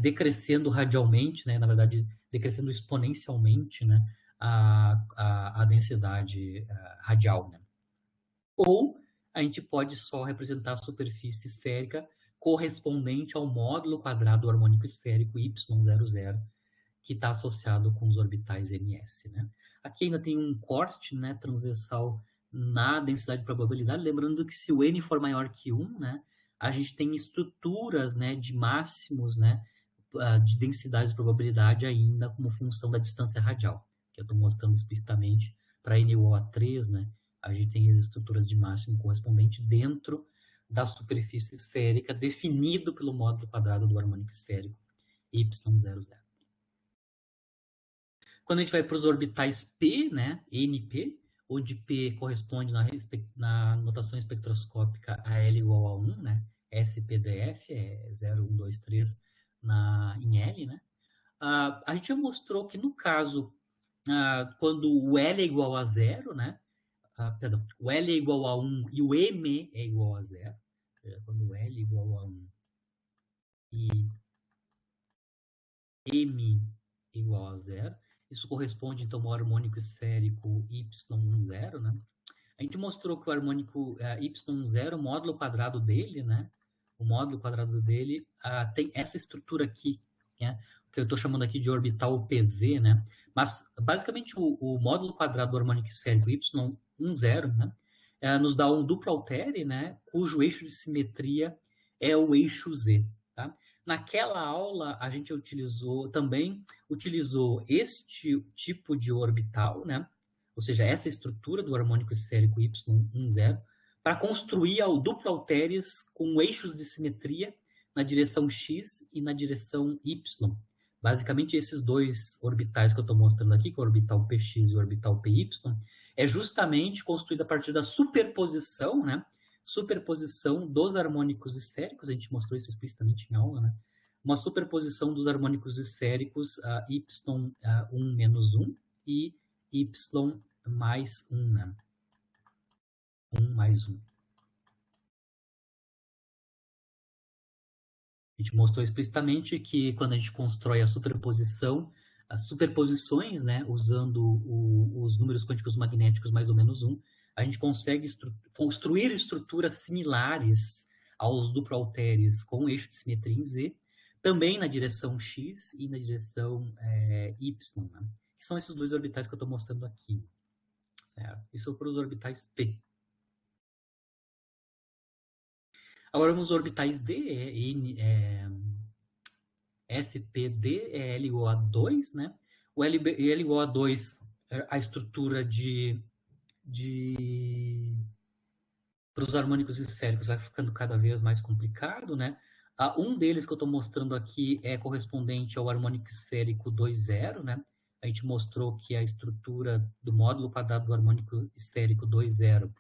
decrescendo radialmente, né? Na verdade, decrescendo exponencialmente, né? A densidade radial, né? Ou a gente pode só representar a superfície esférica correspondente ao módulo quadrado harmônico esférico Y00, que está associado com os orbitais ms, né? Aqui ainda tem um corte, né, transversal na densidade de probabilidade, lembrando que se o n for maior que 1, né, a gente tem estruturas, né, de máximos, né, de densidade de probabilidade ainda como função da distância radial, que eu estou mostrando explicitamente para n igual a 3, né, a gente tem as estruturas de máximo correspondente dentro da superfície esférica, definido pelo módulo quadrado do harmônico esférico Y00. Quando a gente vai para os orbitais P, né, NP, onde P corresponde na notação espectroscópica a L igual a 1, né, SPDF, é 0, 1, 2, 3 em L, né, a gente já mostrou que no caso, quando o L é igual a 0, né, perdão, o L é igual a 1 e o M é igual a 0, quando o L é igual a 1 e M igual a 0, isso corresponde então ao harmônico esférico Y10, né? A gente mostrou que o harmônico Y0, o módulo quadrado dele, né? O módulo quadrado dele tem essa estrutura aqui, né? Que eu estou chamando aqui de orbital PZ, né? Mas, basicamente, o módulo quadrado do harmônico esférico Y10, né? Nos dá um duplo altere, né? Cujo eixo de simetria é o eixo Z, tá? Naquela aula, a gente também utilizou este tipo de orbital, né? Ou seja, essa estrutura do harmônico esférico Y10, para construir o duplo halteres com eixos de simetria na direção x e na direção y. Basicamente, esses dois orbitais que eu estou mostrando aqui, que é o orbital px e o orbital py, é justamente construído a partir da superposição, né? Superposição dos harmônicos esféricos, a gente mostrou isso explicitamente em aula, né? Uma superposição dos harmônicos esféricos y1 menos 1 e y mais 1, né? 1 mais 1. A gente mostrou explicitamente que quando a gente constrói a superposição, as superposições, né, usando os números quânticos magnéticos mais ou menos 1, a gente consegue construir estruturas similares aos duplo halteres com eixo de simetria em Z, também na direção x e na direção y, né? Que são esses dois orbitais que eu estou mostrando aqui. Certo? Isso para os orbitais P. Agora vamos aos orbitais D, SPD é L igual a 2, né? O L igual a 2, a estrutura para os harmônicos esféricos vai ficando cada vez mais complicado, né? Um deles que eu estou mostrando aqui é correspondente ao harmônico esférico 2,0, né? A gente mostrou que a estrutura do módulo quadrado do harmônico esférico 2,0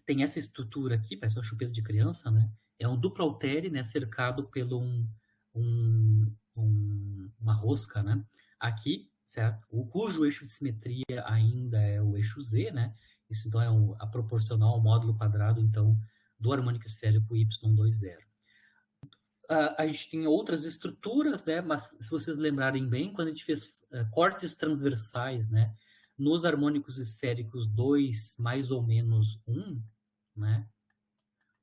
tem essa estrutura aqui, parece uma chupeta de criança, né? É um duplo altere, né? Cercado pelo uma rosca, né? Aqui, certo? Cujo eixo de simetria ainda é o eixo Z, né? Isso então é a proporcional ao módulo quadrado, então, do harmônico esférico Y20. A gente tem outras estruturas, né? Mas se vocês lembrarem bem, quando a gente fez cortes transversais, né? Nos harmônicos esféricos 2 mais ou menos 1, né?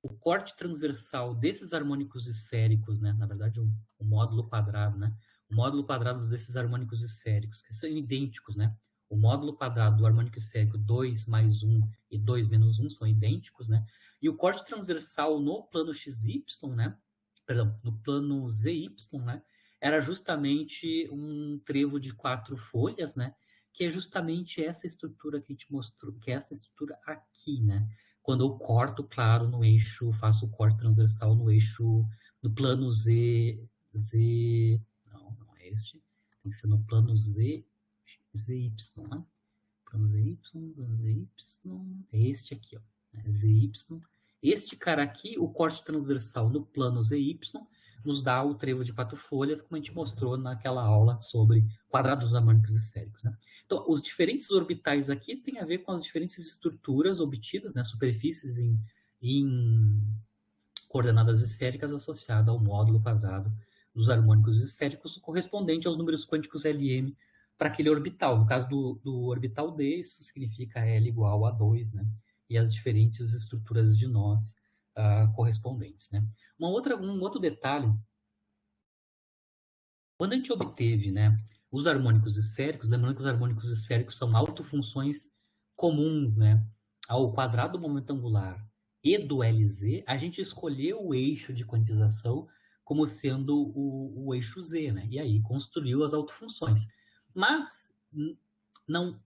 O corte transversal desses harmônicos esféricos, né? Na verdade, o módulo quadrado, né? O módulo quadrado desses harmônicos esféricos, que são idênticos, né? O módulo quadrado do harmônico esférico 2 mais 1 e 2 menos 1 são idênticos, né? E o corte transversal no plano XY, né? Perdão, no plano ZY, né? Era justamente um trevo de 4 folhas, né? Que é justamente essa estrutura que a gente mostrou, que é essa estrutura aqui, né? Quando eu corto, claro, no eixo, faço o corte transversal no eixo, no plano não é este, tem que ser no plano ZY, né? Plano ZY, é este aqui, ó, né? ZY, Este cara aqui, o corte transversal no plano ZY, nos dá o trevo de 4 folhas, como a gente mostrou naquela aula sobre quadrados harmônicos esféricos. Né? Então, os diferentes orbitais aqui têm a ver com as diferentes estruturas obtidas, né, superfícies em coordenadas esféricas associadas ao módulo quadrado dos harmônicos esféricos, correspondente aos números quânticos Lm para aquele orbital. No caso do orbital D, isso significa L igual a 2, né? E as diferentes estruturas de nós correspondentes, né? Um outro detalhe, quando a gente obteve, né, os harmônicos esféricos, lembrando que os harmônicos esféricos são autofunções comuns, né, ao quadrado momento angular e do LZ, a gente escolheu o eixo de quantização como sendo o eixo Z, né? E aí construiu as autofunções. Mas não,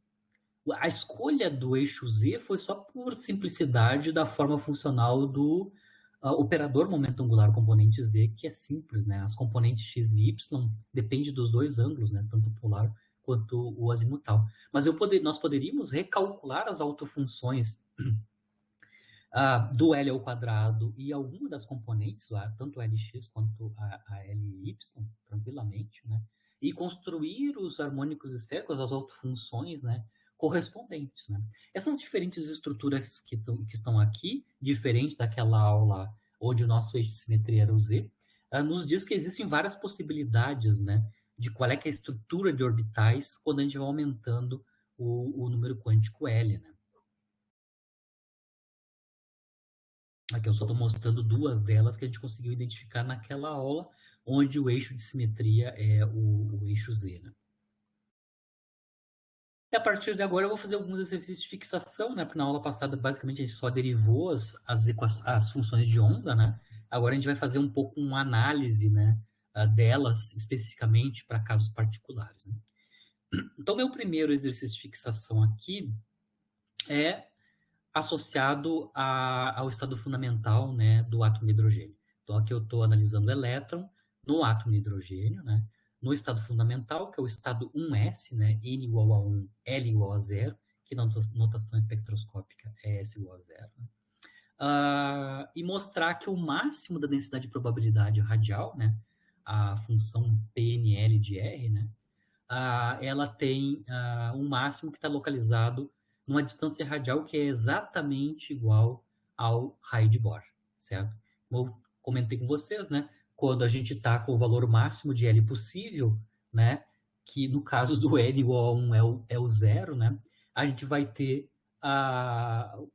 a escolha do eixo Z foi só por simplicidade da forma funcional do operador momento angular componente Z, que é simples, né? As componentes x e y dependem dos dois ângulos, né? Tanto o polar quanto o azimutal. Mas nós poderíamos recalcular as autofunções do L ao quadrado e alguma das componentes, tanto Lx quanto a Ly, tranquilamente, né? E construir os harmônicos esféricos, as autofunções, né, correspondentes, né? Essas diferentes estruturas que estão aqui, diferente daquela aula onde o nosso eixo de simetria era o Z, nos diz que existem várias possibilidades, né, de qual é que é a estrutura de orbitais quando a gente vai aumentando o número quântico L, né? Aqui eu só estou mostrando duas delas que a gente conseguiu identificar naquela aula, onde o eixo de simetria é o eixo Z, né? E a partir de agora eu vou fazer alguns exercícios de fixação, né? Porque na aula passada, basicamente, a gente só derivou as funções de onda, né? Agora a gente vai fazer um pouco uma análise, né, delas, especificamente para casos particulares, né? Então, meu primeiro exercício de fixação aqui é associado ao estado fundamental, né, do átomo de hidrogênio. Então, aqui eu estou analisando o elétron no átomo de hidrogênio, né, no estado fundamental, que é o estado 1s, né, N igual a 1, L igual a 0, que na notação espectroscópica é S igual a 0. Né? E mostrar que o máximo da densidade de probabilidade radial, né, a função PNL de R, né, ela tem um máximo que está localizado numa distância radial que é exatamente igual ao raio de Bohr, certo? Como eu comentei com vocês, né? Quando a gente está com o valor máximo de L possível, né? Que no caso do N igual a 1 é o zero, né? A gente vai ter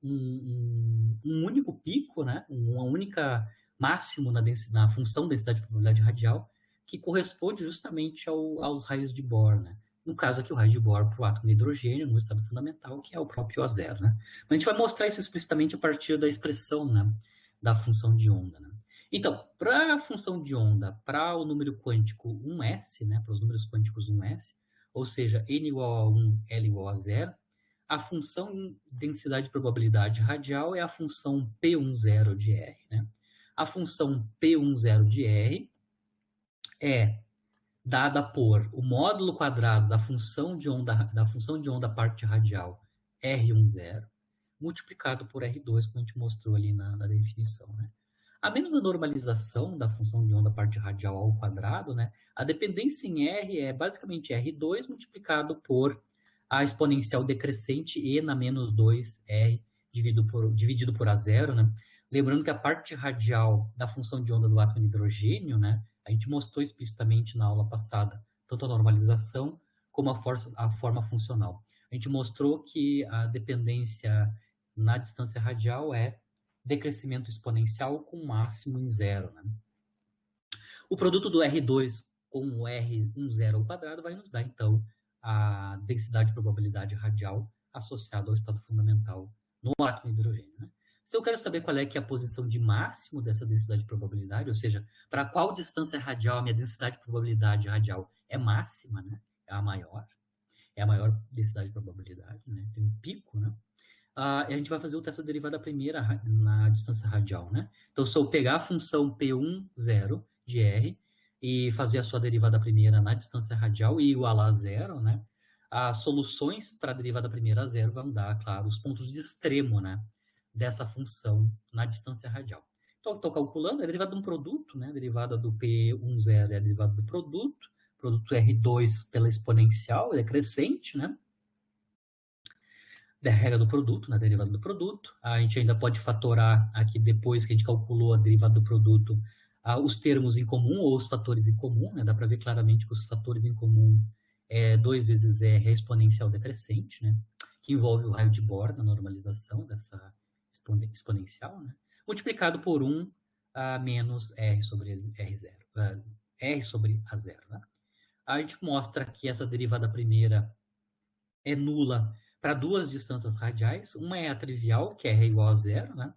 um único pico, né? Uma única máximo na função densidade de probabilidade radial, que corresponde justamente aos raios de Bohr, né? No caso aqui, o raio de Bohr para o átomo de hidrogênio, no estado fundamental, que é o próprio A0, né? Mas a gente vai mostrar isso explicitamente a partir da expressão, né, da função de onda, né? Então, para a função de onda, para o número quântico 1s, né, para os números quânticos 1s, ou seja, n igual a 1, L igual a 0, a função densidade de probabilidade radial é a função P10 de R, né? A função P10 de R é dada por o módulo quadrado da função de onda parte radial R10 multiplicado por R2, como a gente mostrou ali na definição, né? A menos a normalização da função de onda parte radial ao quadrado, né? A dependência em R é basicamente R2 multiplicado por a exponencial decrescente e na menos 2R dividido por A0, né? Lembrando que a parte radial da função de onda do átomo de hidrogênio, né? A gente mostrou explicitamente na aula passada, tanto a normalização como a forma funcional. A gente mostrou que a dependência na distância radial é decrescimento exponencial com máximo em zero. Né? O produto do R2 com o R10 ao quadrado vai nos dar, então, a densidade de probabilidade radial associada ao estado fundamental no átomo de hidrogênio. Né? Se eu quero saber qual é que é a posição de máximo dessa densidade de probabilidade, ou seja, para qual distância radial a minha densidade de probabilidade radial é máxima, né? É a maior densidade de probabilidade, né? Tem um pico, né? A gente vai fazer o teste da derivada primeira na distância radial, né? Então, se eu pegar a função P10 de R e fazer a sua derivada primeira na distância radial e igualar a zero, né? As soluções para a derivada primeira a zero vão dar, claro, os pontos de extremo, né? dessa função na distância radial. Então, estou calculando, é derivada de um produto, né? A derivada do P10 é a derivada do produto R2 pela exponencial, ele é crescente, né? Da regra do produto, na derivada do produto. A gente ainda pode fatorar aqui, depois que a gente calculou a derivada do produto, os termos em comum ou os fatores em comum, né? Dá para ver claramente que os fatores em comum é 2 vezes R, a exponencial decrescente, né? Que envolve o raio de Bohr na normalização dessa exponencial, né? Multiplicado por 1 menos R sobre R0, R sobre A0, né? A gente mostra que essa derivada primeira é nula para duas distâncias radiais. Uma é a trivial, que é R igual a zero, né?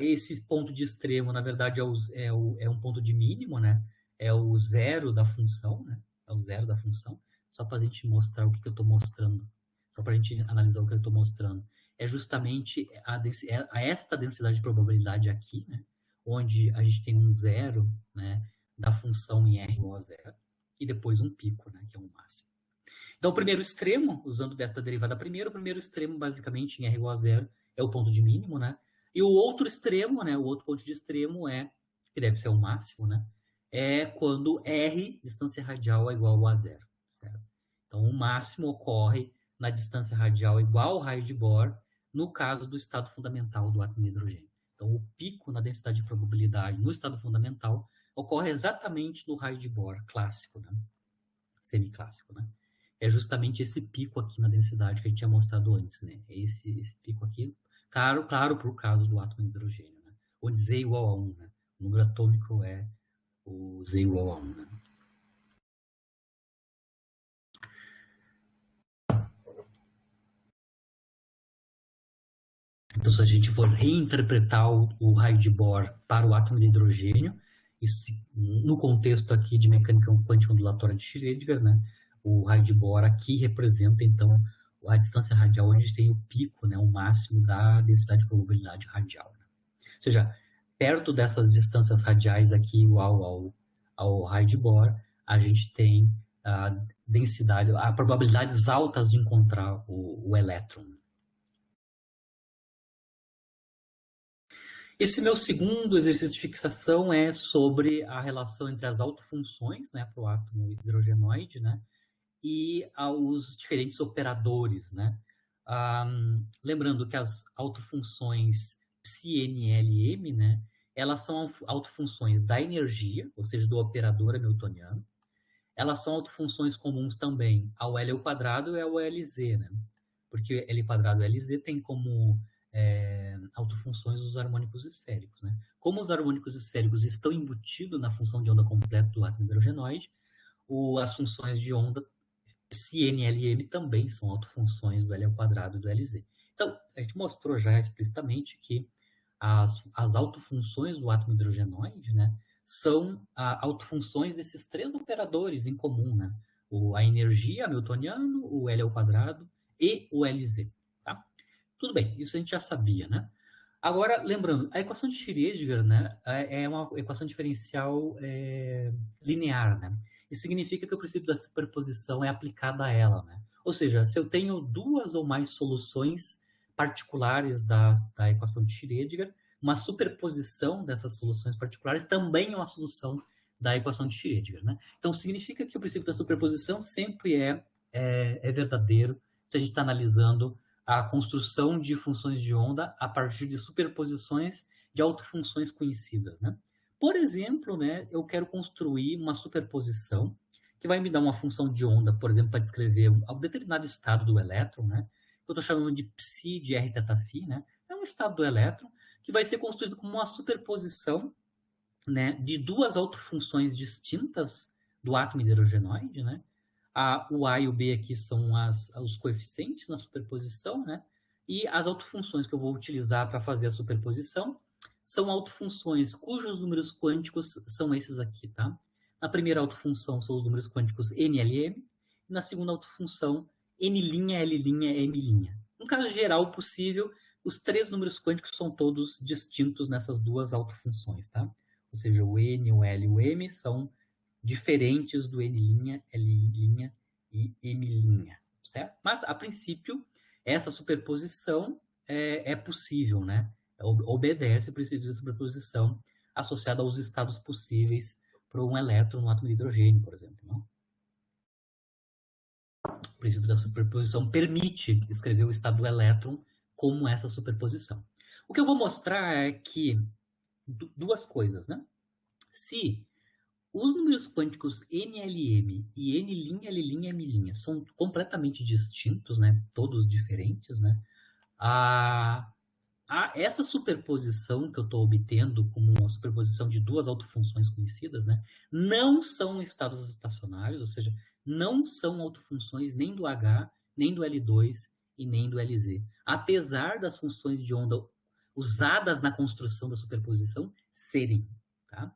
Esse ponto de extremo, na verdade, é um ponto de mínimo, né? É o zero da função, né? É o zero da função. Só para a gente mostrar o que eu estou mostrando. Só para a gente analisar o que eu estou mostrando. É justamente esta densidade de probabilidade aqui, né? Onde a gente tem um zero, né? Da função em R igual a zero. E depois um pico, né? Que é um máximo. Então, o primeiro extremo, usando desta derivada primeiro, o primeiro extremo, basicamente, em R igual a zero, é o ponto de mínimo, né? E o outro extremo, né? O outro ponto de extremo que deve ser o máximo, né? É quando R, distância radial, é igual a zero, certo? Então, o máximo ocorre na distância radial igual ao raio de Bohr, no caso do estado fundamental do átomo de hidrogênio. Então, o pico na densidade de probabilidade no estado fundamental ocorre exatamente no raio de Bohr clássico, né? Semiclássico, né? É justamente esse pico aqui na densidade que a gente tinha mostrado antes, né? É esse pico aqui, claro, por causa do átomo de hidrogênio, né? Onde Z igual a 1, né? O número atômico é o Z igual a 1, né? Então, se a gente for reinterpretar o raio de Bohr para o átomo de hidrogênio, no contexto aqui de mecânica quântica ondulatória de Schrödinger, né? O raio de Bohr aqui representa, então, a distância radial onde tem o pico, né? O máximo da densidade de probabilidade radial. Né? Ou seja, perto dessas distâncias radiais aqui, igual ao raio de Bohr, a gente tem a densidade, a probabilidades altas de encontrar o elétron. Esse meu segundo exercício de fixação é sobre a relação entre as autofunções, né, para o átomo hidrogenoide, né, e aos diferentes operadores, né. Lembrando que as autofunções psi-NL-M, né, elas são autofunções da energia, ou seja, do operador hamiltoniano. Elas são autofunções comuns também ao L ao quadrado e ao LZ, né, porque L quadrado e LZ tem como autofunções dos harmônicos esféricos. Né? Como os harmônicos esféricos estão embutidos na função de onda completa do átomo hidrogenoide, as funções de onda psi-NLM também são autofunções do L ao quadrado e do LZ. Então, a gente mostrou já explicitamente que as autofunções do átomo hidrogenoide, né, são autofunções desses três operadores em comum, né? A energia hamiltoniano, o L ao quadrado e o LZ. Tá? Tudo bem, isso a gente já sabia, né? Agora, lembrando, a equação de Schrödinger, né, é uma equação diferencial linear, né? Isso significa que o princípio da superposição é aplicado a ela, né? Ou seja, se eu tenho duas ou mais soluções particulares da equação de Schrödinger, uma superposição dessas soluções particulares também é uma solução da equação de Schrödinger, né? Então, significa que o princípio da superposição sempre é verdadeiro se a gente está analisando a construção de funções de onda a partir de superposições de autofunções conhecidas, né? Por exemplo, né, eu quero construir uma superposição que vai me dar uma função de onda, por exemplo, para descrever um determinado estado do elétron, né? Que eu estou chamando de psi de R θ φ, né? É um estado do elétron que vai ser construído como uma superposição, né, de duas autofunções distintas do átomo hidrogenoide, né? O A e o B aqui são os coeficientes na superposição, né? E as autofunções que eu vou utilizar para fazer a superposição são autofunções cujos números quânticos são esses aqui, tá? Na primeira autofunção são os números quânticos N, L, M. E na segunda autofunção, N', L', M'. No caso geral possível, os três números quânticos são todos distintos nessas duas autofunções, tá? Ou seja, o N, o L e o M são diferentes do N', L' e M', certo? Mas, a princípio, essa superposição é possível, né? Obedece o princípio de superposição associado aos estados possíveis para um elétron no átomo de hidrogênio, por exemplo. Não? O princípio da superposição permite escrever o estado do elétron como essa superposição. O que eu vou mostrar é que duas coisas, né? Se os números quânticos NLM e N', L', M' são completamente distintos, né? Todos diferentes, né? Essa superposição que eu estou obtendo como uma superposição de duas autofunções conhecidas, né? Não são estados estacionários, ou seja, não são autofunções nem do H, nem do L2 e nem do LZ. Apesar das funções de onda usadas na construção da superposição serem, tá?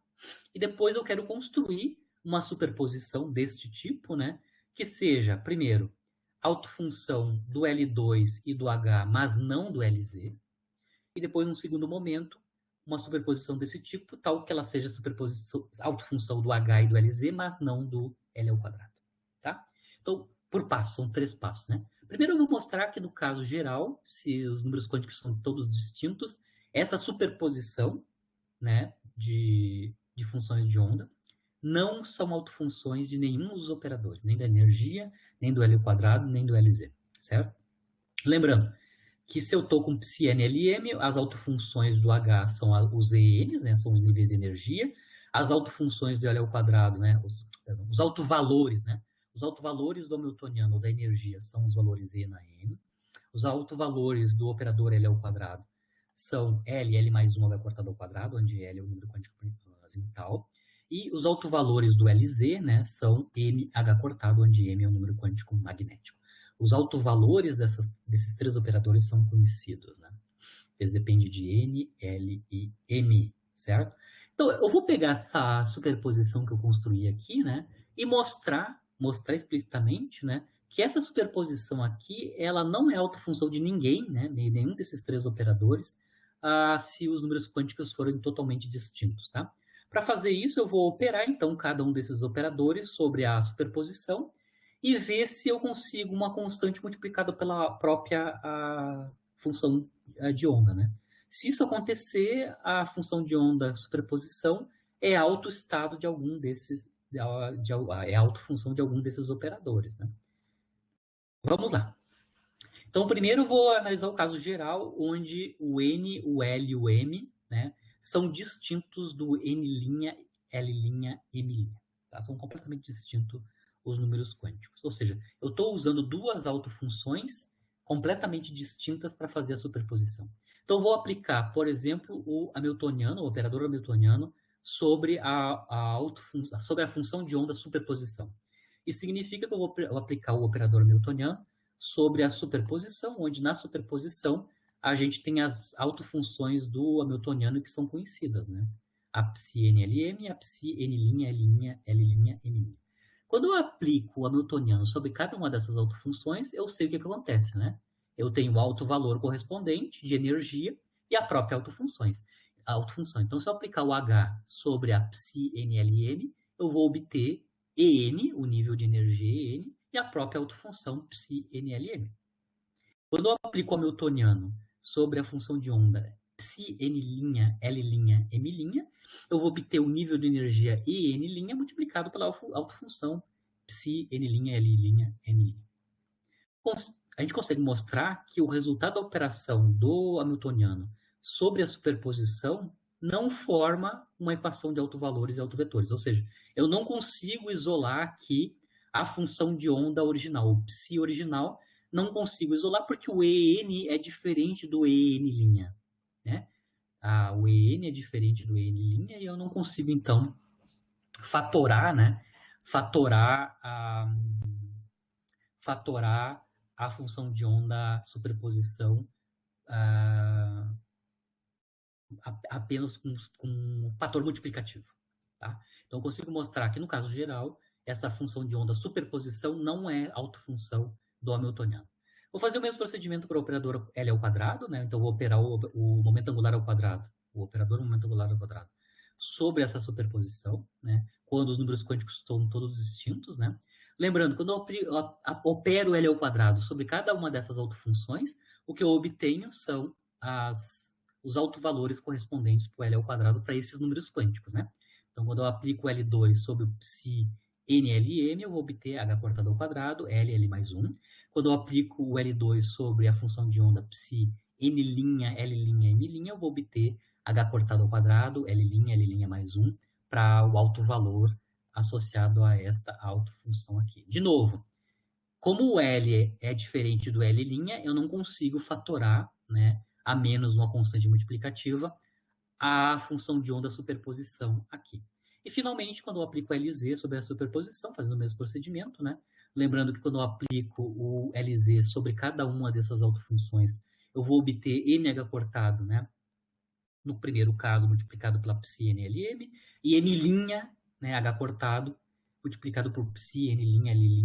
E depois eu quero construir uma superposição deste tipo, né? Que seja, primeiro, autofunção do L2 e do H, mas não do LZ. E depois, num segundo momento, uma superposição desse tipo, tal que ela seja superposição, autofunção do H e do LZ, mas não do L ao quadrado. Tá? Então, por passo, são 3 passos, né? Primeiro eu vou mostrar que no caso geral, se os números quânticos são todos distintos, essa superposição, né, de funções de onda não são autofunções de nenhum dos operadores, nem da energia, nem do L ao quadrado, nem do LZ, certo? Lembrando que se eu estou com psi-NLM, as autofunções do H são os ENs, né, são os níveis de energia, as autofunções do L ao quadrado, né, os autovalores, né, os autovalores do hamiltoniano ou da energia são os valores E na N, os autovalores do operador L ao quadrado são L mais 1 H cortado ao quadrado, onde L é o número quântico azimutal, e os autovalores do LZ, né, são MH cortado, onde M é o número quântico magnético. Os autovalores desses 3 operadores são conhecidos, né? Eles dependem de N, L e M, certo? Então, eu vou pegar essa superposição que eu construí aqui, né? E mostrar explicitamente, né? Que essa superposição aqui, ela não é autofunção de ninguém, né? Nenhum desses 3 operadores, se os números quânticos forem totalmente distintos, tá? Para fazer isso, eu vou operar, então, cada um desses operadores sobre a superposição e ver se eu consigo uma constante multiplicada pela própria função de onda, né? Se isso acontecer, a função de onda superposição é autoestado de algum desses, é autofunção de algum desses operadores, né? Vamos lá. Então, primeiro eu vou analisar o caso geral, onde o N, o L e o M, né, são distintos do N', L', M'. Tá? São completamente distintos os números quânticos. Ou seja, eu estou usando duas autofunções completamente distintas para fazer a superposição. Então, eu vou aplicar, por exemplo, o hamiltoniano, o operador hamiltoniano, sobre sobre a função de onda superposição. Isso significa que eu vou aplicar o operador hamiltoniano sobre a superposição, onde na superposição a gente tem as autofunções do hamiltoniano que são conhecidas, né? A psi-NLM, a psi-N', L', M'. Quando eu aplico o hamiltoniano sobre cada uma dessas autofunções, eu sei o que acontece, né? Eu tenho o autovalor correspondente de energia e a própria autofunção. Então, se eu aplicar o H sobre a psi-NLM, eu vou obter EN, o nível de energia EN, e a própria autofunção psi-NLM. Quando eu aplico o hamiltoniano sobre a função de onda psi-N', L', M', eu vou obter o nível de energia EN' multiplicado pela autofunção psi-N', L', M'. A gente consegue mostrar que o resultado da operação do hamiltoniano sobre a superposição não forma uma equação de autovalores e autovetores. Ou seja, eu não consigo isolar aqui a função de onda original, o psi original, não consigo isolar porque o EN é diferente do EN', né? O EN é diferente do EN' e eu não consigo, então, fatorar, né? Fatorar a função de onda superposição apenas com um fator multiplicativo. Tá? Então, eu consigo mostrar que, no caso geral, essa função de onda superposição não é autofunção do hamiltoniano. Vou fazer o mesmo procedimento para o operador L ao quadrado, né? Então, vou operar o momento angular ao quadrado, o operador momento angular ao quadrado, sobre essa superposição, né? Quando os números quânticos são todos distintos, né? Lembrando, quando eu opero L ao quadrado sobre cada uma dessas autofunções, o que eu obtenho são os autovalores correspondentes para o L ao quadrado para esses números quânticos, né? Então, quando eu aplico o L2 sobre o psi NLM, eu vou obter H cortado ao quadrado, LL mais 1. Quando eu aplico o L2 sobre a função de onda psi N', L', M', eu vou obter H cortado ao quadrado, L' mais 1, para o autovalor associado a esta autofunção aqui. De novo, como o L é diferente do L', eu não consigo fatorar, né, a menos uma constante multiplicativa, a função de onda superposição aqui. E, finalmente, quando eu aplico LZ sobre a superposição, fazendo o mesmo procedimento, né? Lembrando que quando eu aplico o LZ sobre cada uma dessas autofunções, eu vou obter NH cortado, né? No primeiro caso, multiplicado pela psi NLM, e M', né, H cortado, multiplicado por psi N', L',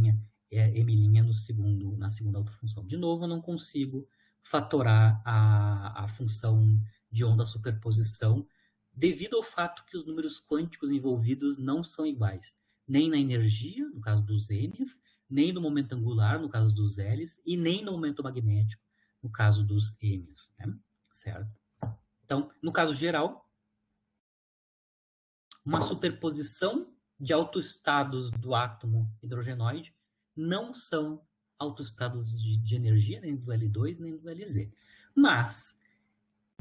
M' na segunda autofunção. De novo, eu não consigo fatorar a função de onda superposição, devido ao fato que os números quânticos envolvidos não são iguais, nem na energia, no caso dos N's, nem no momento angular, no caso dos L's, e nem no momento magnético, no caso dos M's, né? Certo? Então, no caso geral, uma superposição de autoestados do átomo hidrogenoide não são autoestados de energia, nem do L2, nem do LZ. Mas,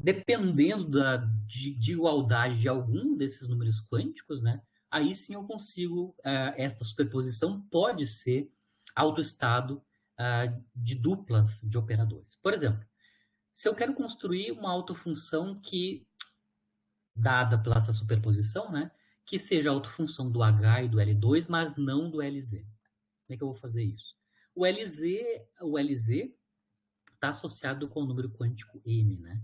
dependendo de igualdade de algum desses números quânticos, né, aí sim eu consigo, esta superposição pode ser autoestado de duplas de operadores. Por exemplo, se eu quero construir uma autofunção que, dada pela essa superposição, né, que seja a autofunção do H e do L2, mas não do LZ. Como é que eu vou fazer isso? O LZ está associado com o número quântico M, né?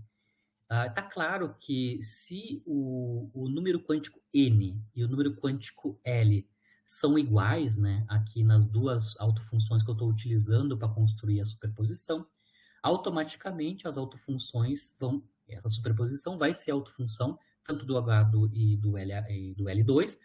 Tá claro que se o número quântico N e o número quântico L são iguais, né, aqui nas duas autofunções que eu estou utilizando para construir a superposição, automaticamente as autofunções essa superposição vai ser a autofunção tanto do H e do L2,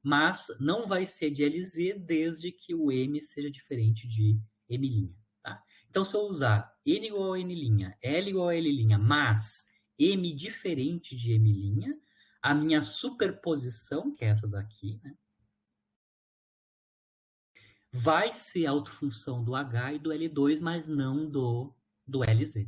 mas não vai ser de LZ desde que o M seja diferente de M'. Tá? Então, se eu usar N igual a N', L igual a L', mas M diferente de M', a minha superposição, que é essa daqui, né, vai ser a autofunção do H e do L2, mas não do LZ.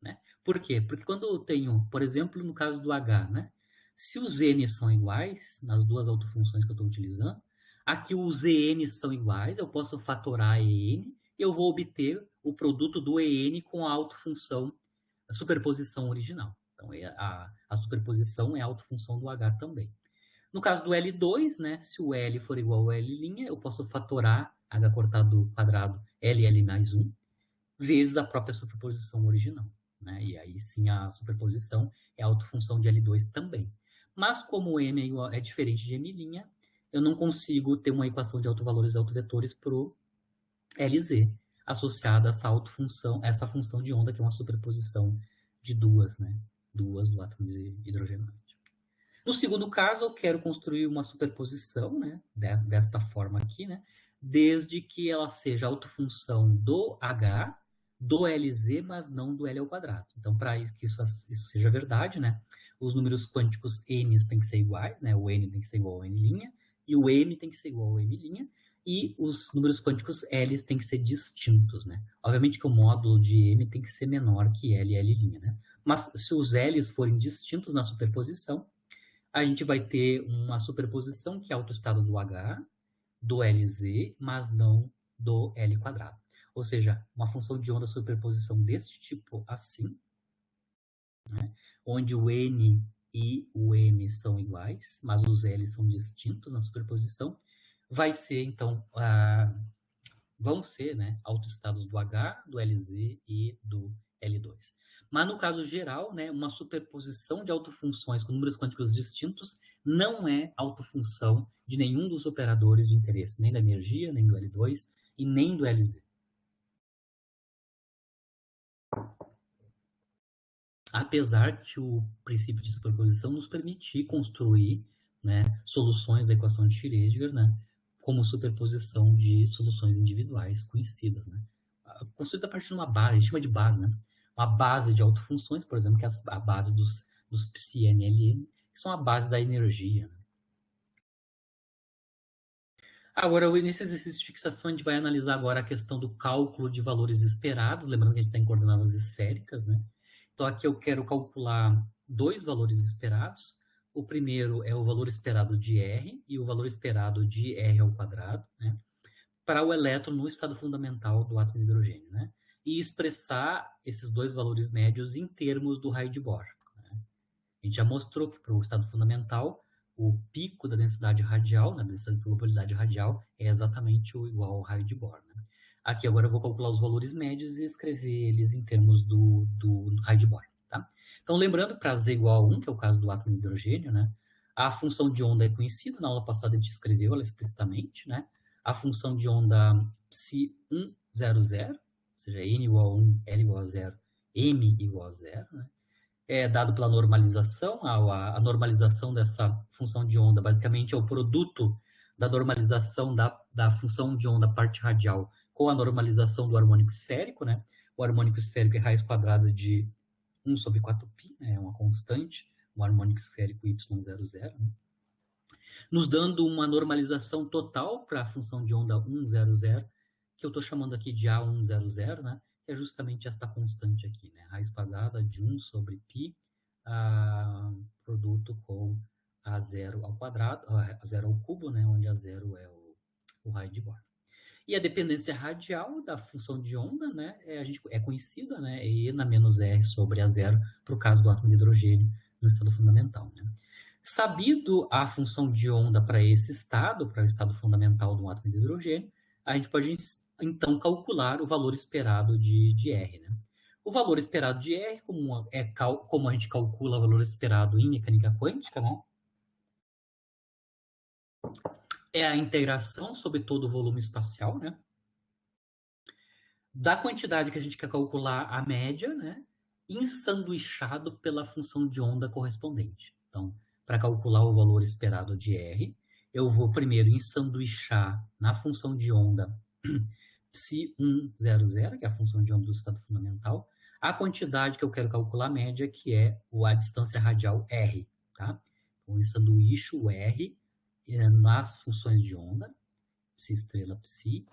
Né? Por quê? Porque quando eu tenho, por exemplo, no caso do H, né, se os N são iguais, nas duas autofunções que eu estou utilizando, aqui os EN são iguais, eu posso fatorar EN, e eu vou obter o produto do EN com a autofunção, a superposição original. Então, a superposição é a autofunção do H também. No caso do L2, né, se o L for igual ao L', eu posso fatorar H cortado quadrado LL mais 1, vezes a própria superposição original. Né? E aí sim a superposição é a autofunção de L2 também. Mas como M é diferente de M', eu não consigo ter uma equação de autovalores e autovetores para o LZ, associada a essa autofunção, essa função de onda, que é uma superposição de duas do átomo de hidrogênio. No segundo caso, eu quero construir uma superposição, né, desta forma aqui, né, desde que ela seja autofunção do H, do LZ, mas não do L ao quadrado. Então, para que isso seja verdade, né, os números quânticos N têm que ser iguais, né, o N tem que ser igual ao N', e o M tem que ser igual ao M', e os números quânticos L têm que ser distintos, né. Obviamente que o módulo de M tem que ser menor que L e L', né. Mas se os L's forem distintos na superposição, a gente vai ter uma superposição que é autoestado do H, do LZ, mas não do L quadrado. Ou seja, uma função de onda superposição desse tipo assim, né, onde o N e o M são iguais, mas os L são distintos na superposição, vai ser, então, vão ser, né, autoestados do H, do LZ e do L2. Mas no caso geral, né, uma superposição de autofunções com números quânticos distintos não é autofunção de nenhum dos operadores de interesse, nem da energia, nem do L2 e nem do LZ. Apesar que o princípio de superposição nos permite construir, né, soluções da equação de Schrödinger, né, como superposição de soluções individuais conhecidas, né, construída a partir de uma base, a gente chama de base, né, uma base de autofunções, por exemplo, que é a base dos psi-NLN, que são a base da energia. Né? Agora, nesse exercício de fixação, a gente vai analisar agora a questão do cálculo de valores esperados, lembrando que a gente está em coordenadas esféricas, né? Então, aqui eu quero calcular dois valores esperados. O primeiro é o valor esperado de R e o valor esperado de R ao quadrado, né? Para o elétron no estado fundamental do átomo de hidrogênio, né? E expressar esses dois valores médios em termos do raio de Bohr. Né? A gente já mostrou que para o estado fundamental, o pico da densidade radial, né, da densidade de probabilidade radial, é exatamente igual ao raio de Bohr. Né? Aqui agora eu vou calcular os valores médios e escrever eles em termos do raio de Bohr. Tá? Então, lembrando, para Z igual a 1, que é o caso do átomo de hidrogênio, né, a função de onda é conhecida, na aula passada a gente escreveu ela explicitamente, né? A função de onda psi1, 0, 0, ou seja, n igual a 1, L igual a 0, m igual a 0, né? É dado pela normalização, a normalização dessa função de onda basicamente é o produto da normalização da função de onda parte radial com a normalização do harmônico esférico, né? O harmônico esférico é raiz quadrada de 1 sobre 4π, né? É uma constante, o harmônico esférico y00, né? Nos dando uma normalização total para a função de onda 100, que eu estou chamando aqui de A100, né? Que é justamente esta constante aqui, né? Raiz quadrada de 1 sobre π, produto com a zero ao quadrado, a zero ao cubo, né? Onde a zero é o raio de Bohr. E a dependência radial da função de onda, né? É conhecida, né? É E na menos R sobre a zero, para o caso do átomo de hidrogênio no estado fundamental, né? Sabido a função de onda para esse estado, para o estado fundamental do átomo de hidrogênio, a gente pode, então, calcular o valor esperado de R. Né? O valor esperado de R, como a gente calcula o valor esperado em mecânica quântica, né? É a integração sobre todo o volume espacial, né? Da quantidade que a gente quer calcular a média, né? Ensanduichado pela função de onda correspondente. Então, para calcular o valor esperado de R, eu vou primeiro ensanduichar na função de onda psi100, que é a função de onda do estado fundamental, a quantidade que eu quero calcular a média, que é a distância radial R. Tá? Então, ensanduicho o R nas funções de onda, psi estrela psi,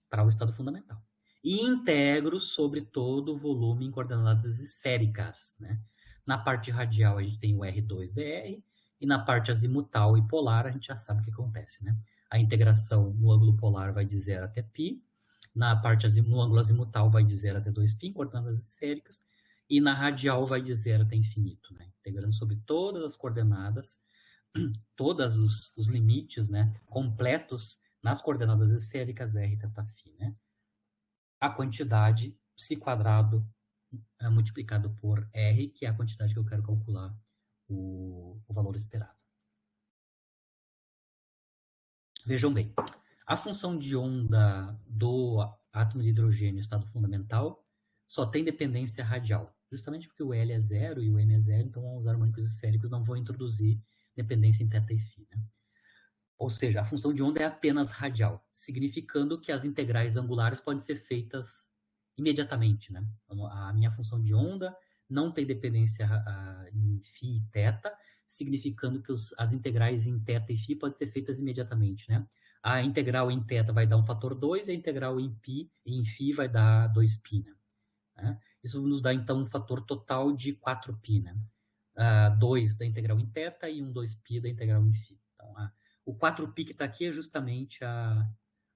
para o estado fundamental. E integro sobre todo o volume em coordenadas esféricas. Né? Na parte radial, a gente tem o R2dr, e na parte azimutal e polar, a gente já sabe o que acontece. Né? A integração no ângulo polar vai de 0 até π, no ângulo azimutal vai de 0 até 2π, em coordenadas esféricas, e na radial vai de 0 até infinito. Né? Integrando sobre todas as coordenadas, todos os limites, né, completos nas coordenadas esféricas R, θ, né? A quantidade psi quadrado multiplicado por R, que é a quantidade que eu quero calcular o valor esperado. Vejam bem, a função de onda do átomo de hidrogênio em estado fundamental só tem dependência radial, justamente porque o L é zero e o M é zero, então os harmônicos esféricos não vão introduzir dependência em θ e φ. Né? Ou seja, a função de onda é apenas radial, significando que as integrais angulares podem ser feitas imediatamente. Né? A minha função de onda não tem dependência em φ e θ, significando que as integrais em θ e φ podem ser feitas imediatamente. Né? A integral em θ vai dar um fator 2 e a integral em φ vai dar 2π. Né? Isso nos dá, então, um fator total de 4π. Né? 2 da integral em θ e um 2π da integral em φ. Então, o 4π que está aqui é justamente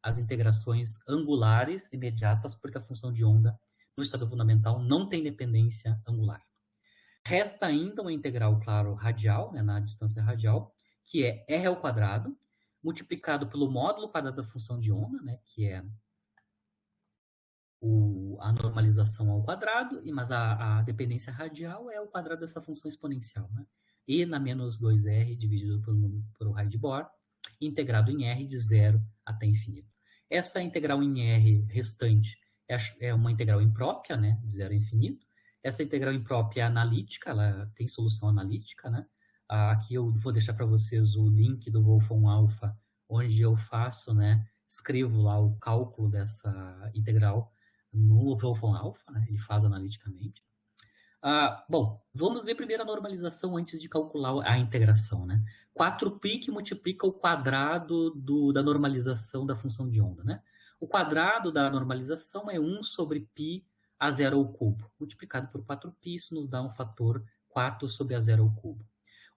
as integrações angulares imediatas, porque a função de onda no estado fundamental não tem dependência angular. Resta ainda uma integral, claro, radial, né, na distância radial, que é R ao quadrado, multiplicado pelo módulo quadrado da função de onda, né, que é a normalização ao quadrado, mas a dependência radial é o quadrado dessa função exponencial. Né? E na menos 2R dividido pelo raio de Bohr, integrado em R de 0 até infinito. Essa integral em R restante é uma integral imprópria, né, de 0 a infinito. Essa integral imprópria é analítica, ela tem solução analítica. Né? Aqui eu vou deixar para vocês o link do Wolfram Alpha, onde eu faço, né, escrevo lá o cálculo dessa integral no Wolfram-Alpha, né? Ele faz analiticamente. Bom, vamos ver primeiro a normalização antes de calcular a integração, né? 4π que multiplica o quadrado da normalização da função de onda, né? O quadrado da normalização é 1 sobre π a zero ao cubo. Multiplicado por 4π, isso nos dá um fator 4 sobre a zero ao cubo.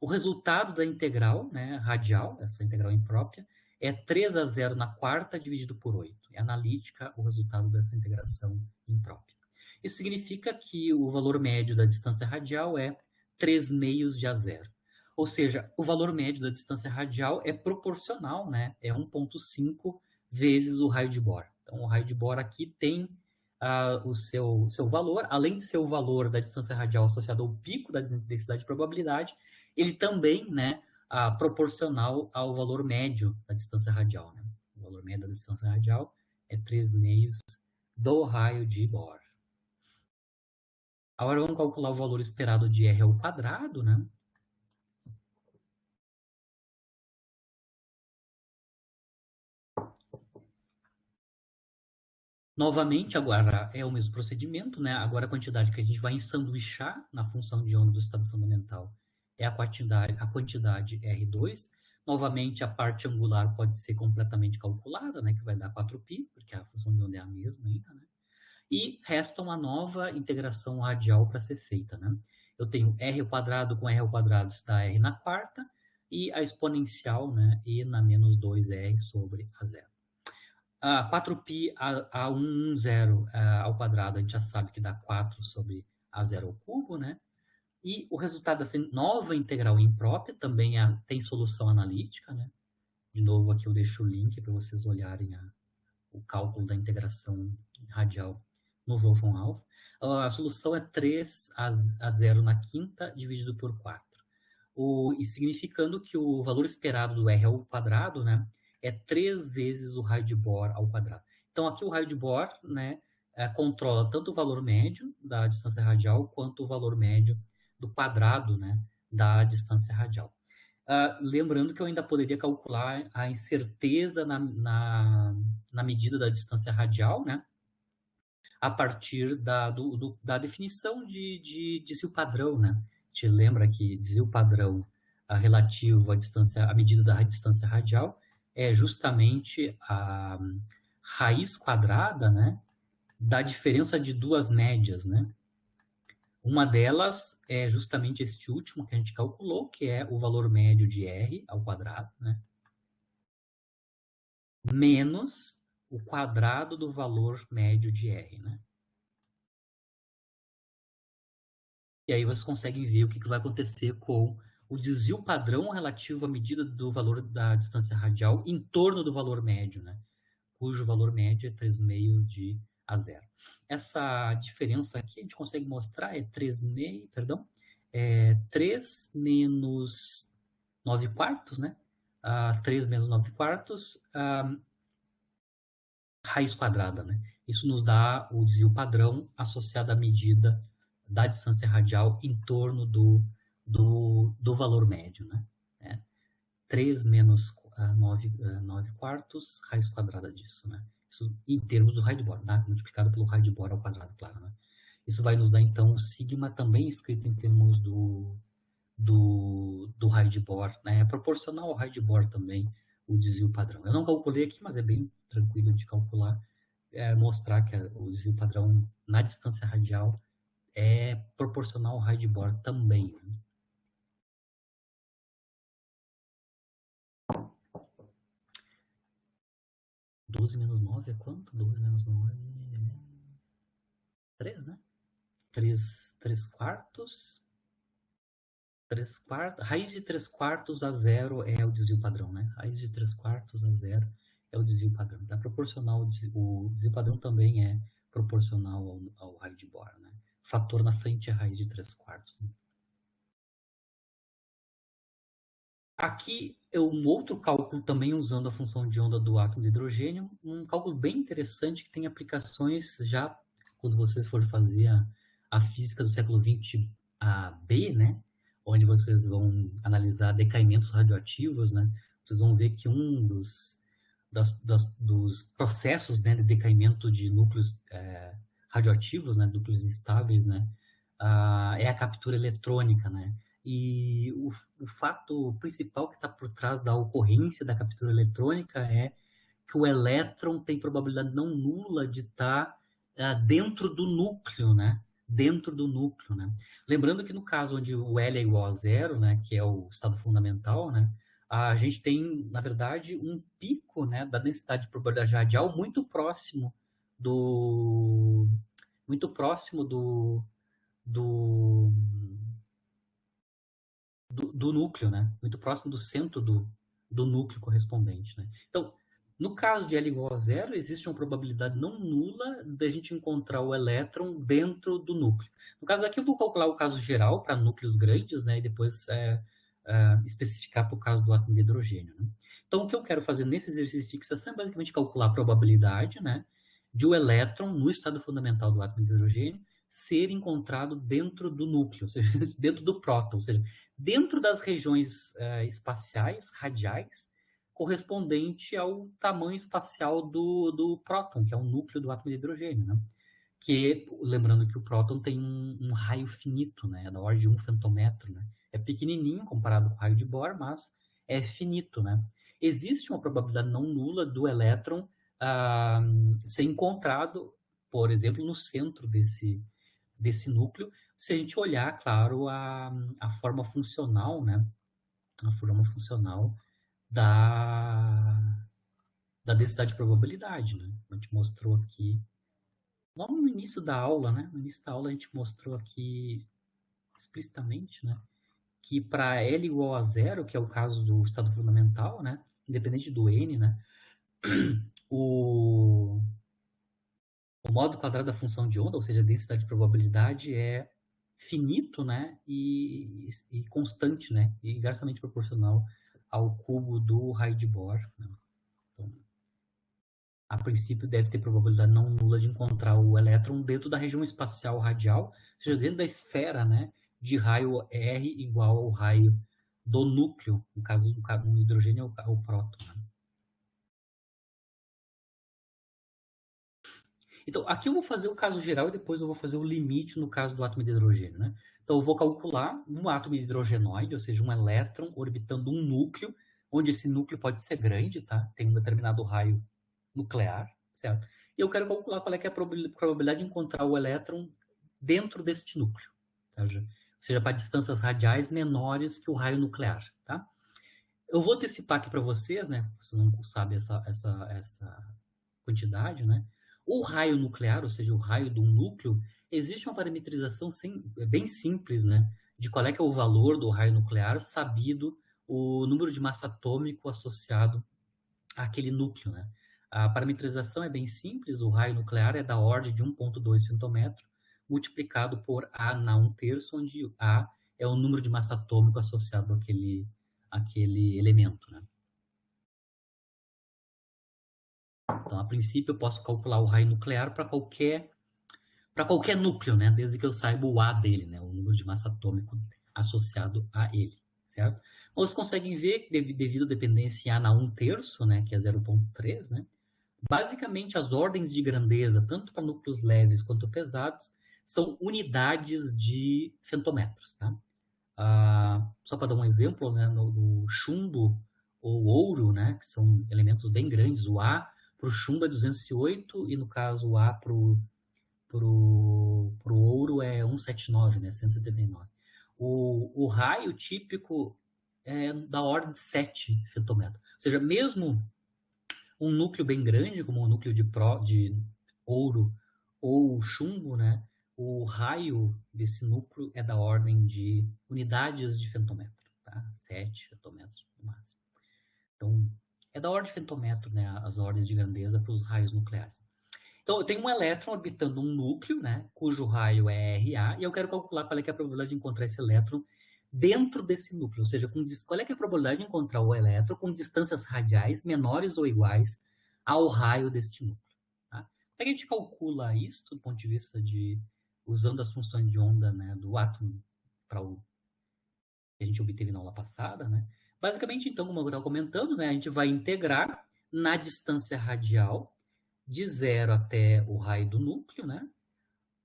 O resultado da integral, né, radial, essa integral imprópria, é 3 a 0 na quarta dividido por 8. É analítica o resultado dessa integração imprópria. Isso significa que o valor médio da distância radial é 3 meios de A0. Ou seja, o valor médio da distância radial é proporcional, né? É 1,5 vezes o raio de Bohr. Então, o raio de Bohr aqui tem o seu valor, além de ser o valor da distância radial associado ao pico da densidade de probabilidade, ele também, né, proporcional ao valor médio da distância radial. Né? O valor médio da distância radial é 3 meios do raio de Bohr. Agora vamos calcular o valor esperado de R ao quadrado, né? Novamente, agora é o mesmo procedimento, né? Agora a quantidade que a gente vai ensanduichar na função de onda do estado fundamental é a quantidade R2. Novamente, a parte angular pode ser completamente calculada, né? Que vai dar 4π, porque a função de onda é a mesma ainda, né? E resta uma nova integração radial para ser feita, né? Eu tenho R ao quadrado com R ao quadrado, isso dá R na quarta, e a exponencial, né? E na menos 2R sobre A0. 4π a 110 ao quadrado, a gente já sabe que dá 4 sobre A0 ao cubo, né? E o resultado dessa nova integral imprópria também tem solução analítica, né? De novo, aqui eu deixo o link para vocês olharem o cálculo da integração radial no Wolfram-Alpha. A solução é 3 a 0 na quinta dividido por 4. E significando que o valor esperado do R ao quadrado, né, é 3 vezes o raio de Bohr ao quadrado. Então, aqui o raio de Bohr, né, controla tanto o valor médio da distância radial quanto o valor médio do quadrado, né, da distância radial. Lembrando que eu ainda poderia calcular a incerteza na medida da distância radial, né, a partir da definição de desvio padrão, né? A gente lembra que desvio padrão relativo à medida da distância radial é justamente a raiz quadrada, né, da diferença de duas médias, né? Uma delas é justamente este último que a gente calculou, que é o valor médio de R ao quadrado, né? Menos o quadrado do valor médio de R, né? E aí vocês conseguem ver o que vai acontecer com o desvio padrão relativo à medida do valor da distância radial em torno do valor médio, né? Cujo valor médio é 3 meios de A0. Essa diferença aqui a gente consegue mostrar é 3 menos 9 quartos, né? 3 menos 9 quartos, raiz quadrada, né? Isso nos dá o desvio padrão associado à medida da distância radial em torno do valor médio, né? 3 menos 9 quartos, raiz quadrada disso, né? Isso em termos do raio de Bohr, tá? Multiplicado pelo raio de Bohr ao quadrado, claro, né? Isso vai nos dar, então, o sigma também escrito em termos do raio de Bohr, né? É proporcional ao raio de Bohr também o desvio padrão. Eu não calculei aqui, mas é bem tranquilo de calcular. Mostrar que o desvio padrão na distância radial é proporcional ao raio de Bohr também. Né? Doze menos 9 é quanto? 12 menos 9 é 3, né? 3 quartos. 3 quartos. Raiz de 3 quartos a 0 é o desvio padrão, né? Raiz de 3 quartos a 0 é o desvio padrão. Tá? Proporcional, o desvio padrão também é proporcional ao raio de Bohr, né? O fator na frente é a raiz de 3 quartos. Né? Aqui é um outro cálculo também usando a função de onda do átomo de hidrogênio, um cálculo bem interessante que tem aplicações já quando vocês forem fazer a física do século XX B, né? Onde vocês vão analisar decaimentos radioativos, né? Vocês vão ver que um dos processos, né, de decaimento de núcleos radioativos, né, núcleos instáveis, né, é a captura eletrônica, né? E o fato principal que está por trás da ocorrência da captura eletrônica é que o elétron tem probabilidade não nula de estar dentro do núcleo, né? Dentro do núcleo, né? Lembrando que no caso onde o L é igual a zero, né, que é o estado fundamental, né, a gente tem, na verdade, um pico, né, da densidade de probabilidade radial muito próximo do, do núcleo, né? Muito próximo do centro do núcleo correspondente, né? Então, no caso de L igual a zero, existe uma probabilidade não nula de a gente encontrar o elétron dentro do núcleo. No caso aqui, eu vou calcular o caso geral para núcleos grandes, né? E depois especificar para o caso do átomo de hidrogênio, né? Então, o que eu quero fazer nesse exercício de fixação é basicamente calcular a probabilidade, né, de o elétron no estado fundamental do átomo de hidrogênio ser encontrado dentro do núcleo, ou seja, dentro do próton, ou seja, dentro das regiões espaciais, radiais, correspondente ao tamanho espacial do próton, que é o núcleo do átomo de hidrogênio, né? Que, lembrando que o próton tem um raio finito, né? É da ordem de 1 femtometro, né? É pequenininho comparado com o raio de Bohr, mas é finito, né? Existe uma probabilidade não nula do elétron ser encontrado, por exemplo, no centro desse núcleo, se a gente olhar, claro, a forma funcional, né? A forma funcional da densidade de probabilidade, né? A gente mostrou aqui, logo no início da aula, né? No início da aula a gente mostrou aqui explicitamente, né? Que para L igual a zero, que é o caso do estado fundamental, né? Independente do N, né? O modo quadrado da função de onda, ou seja, a densidade de probabilidade é finito, né, e constante, né, e inversamente proporcional ao cubo do raio de Bohr, né? Então, a princípio deve ter probabilidade não nula de encontrar o elétron dentro da região espacial radial, ou seja, dentro da esfera, né, de raio R igual ao raio do núcleo, no caso do hidrogênio é o próton, né? Então, aqui eu vou fazer o caso geral e depois eu vou fazer o limite no caso do átomo de hidrogênio, né? Então, eu vou calcular um átomo de hidrogenoide, ou seja, um elétron orbitando um núcleo, onde esse núcleo pode ser grande, tá? Tem um determinado raio nuclear, certo? E eu quero calcular qual é, que é a probabilidade de encontrar o elétron dentro deste núcleo, tá? Ou seja, para distâncias radiais menores que o raio nuclear, tá? Eu vou antecipar aqui para vocês, né? Você não sabe essa quantidade, né? O raio nuclear, ou seja, o raio de um núcleo, existe uma parametrização bem simples, né? De qual é que é o valor do raio nuclear, sabido o número de massa atômico associado àquele núcleo, né? A parametrização é bem simples, o raio nuclear é da ordem de 1,2 femtometro, multiplicado por A na 1/3, onde A é o número de massa atômico associado àquele elemento, né? Então, a princípio, eu posso calcular o raio nuclear para qualquer núcleo, né? Desde que eu saiba o A dele, né? O número de massa atômico associado a ele, certo? Vocês conseguem ver que devido à dependência A na 1/3, né? Que é 0,3, né? Basicamente, as ordens de grandeza, tanto para núcleos leves quanto pesados, são unidades de femtometros, tá? Só para dar um exemplo, né? No chumbo ou ouro, né? Que são elementos bem grandes, o A para o chumbo é 208 e no caso o A para o ouro é 179, né? 179. O raio típico é da ordem de 7 femtometros. Ou seja, mesmo um núcleo bem grande, como um núcleo de ouro ou chumbo, né? O raio desse núcleo é da ordem de unidades de femtometro, tá? 7 femtometros no máximo. Então, é da ordem de femtometro, né? As ordens de grandeza para os raios nucleares. Então, eu tenho um elétron orbitando um núcleo, né, cujo raio é RA, e eu quero calcular qual é, que é a probabilidade de encontrar esse elétron dentro desse núcleo, ou seja, qual é, que é a probabilidade de encontrar o elétron com distâncias radiais menores ou iguais ao raio deste núcleo. Tá? Como é que a gente calcula isso do ponto de vista usando as funções de onda, né, do átomo para o que a gente obteve na aula passada, né? Basicamente, então, como eu estava comentando, né, a gente vai integrar na distância radial de 0 até o raio do núcleo, né?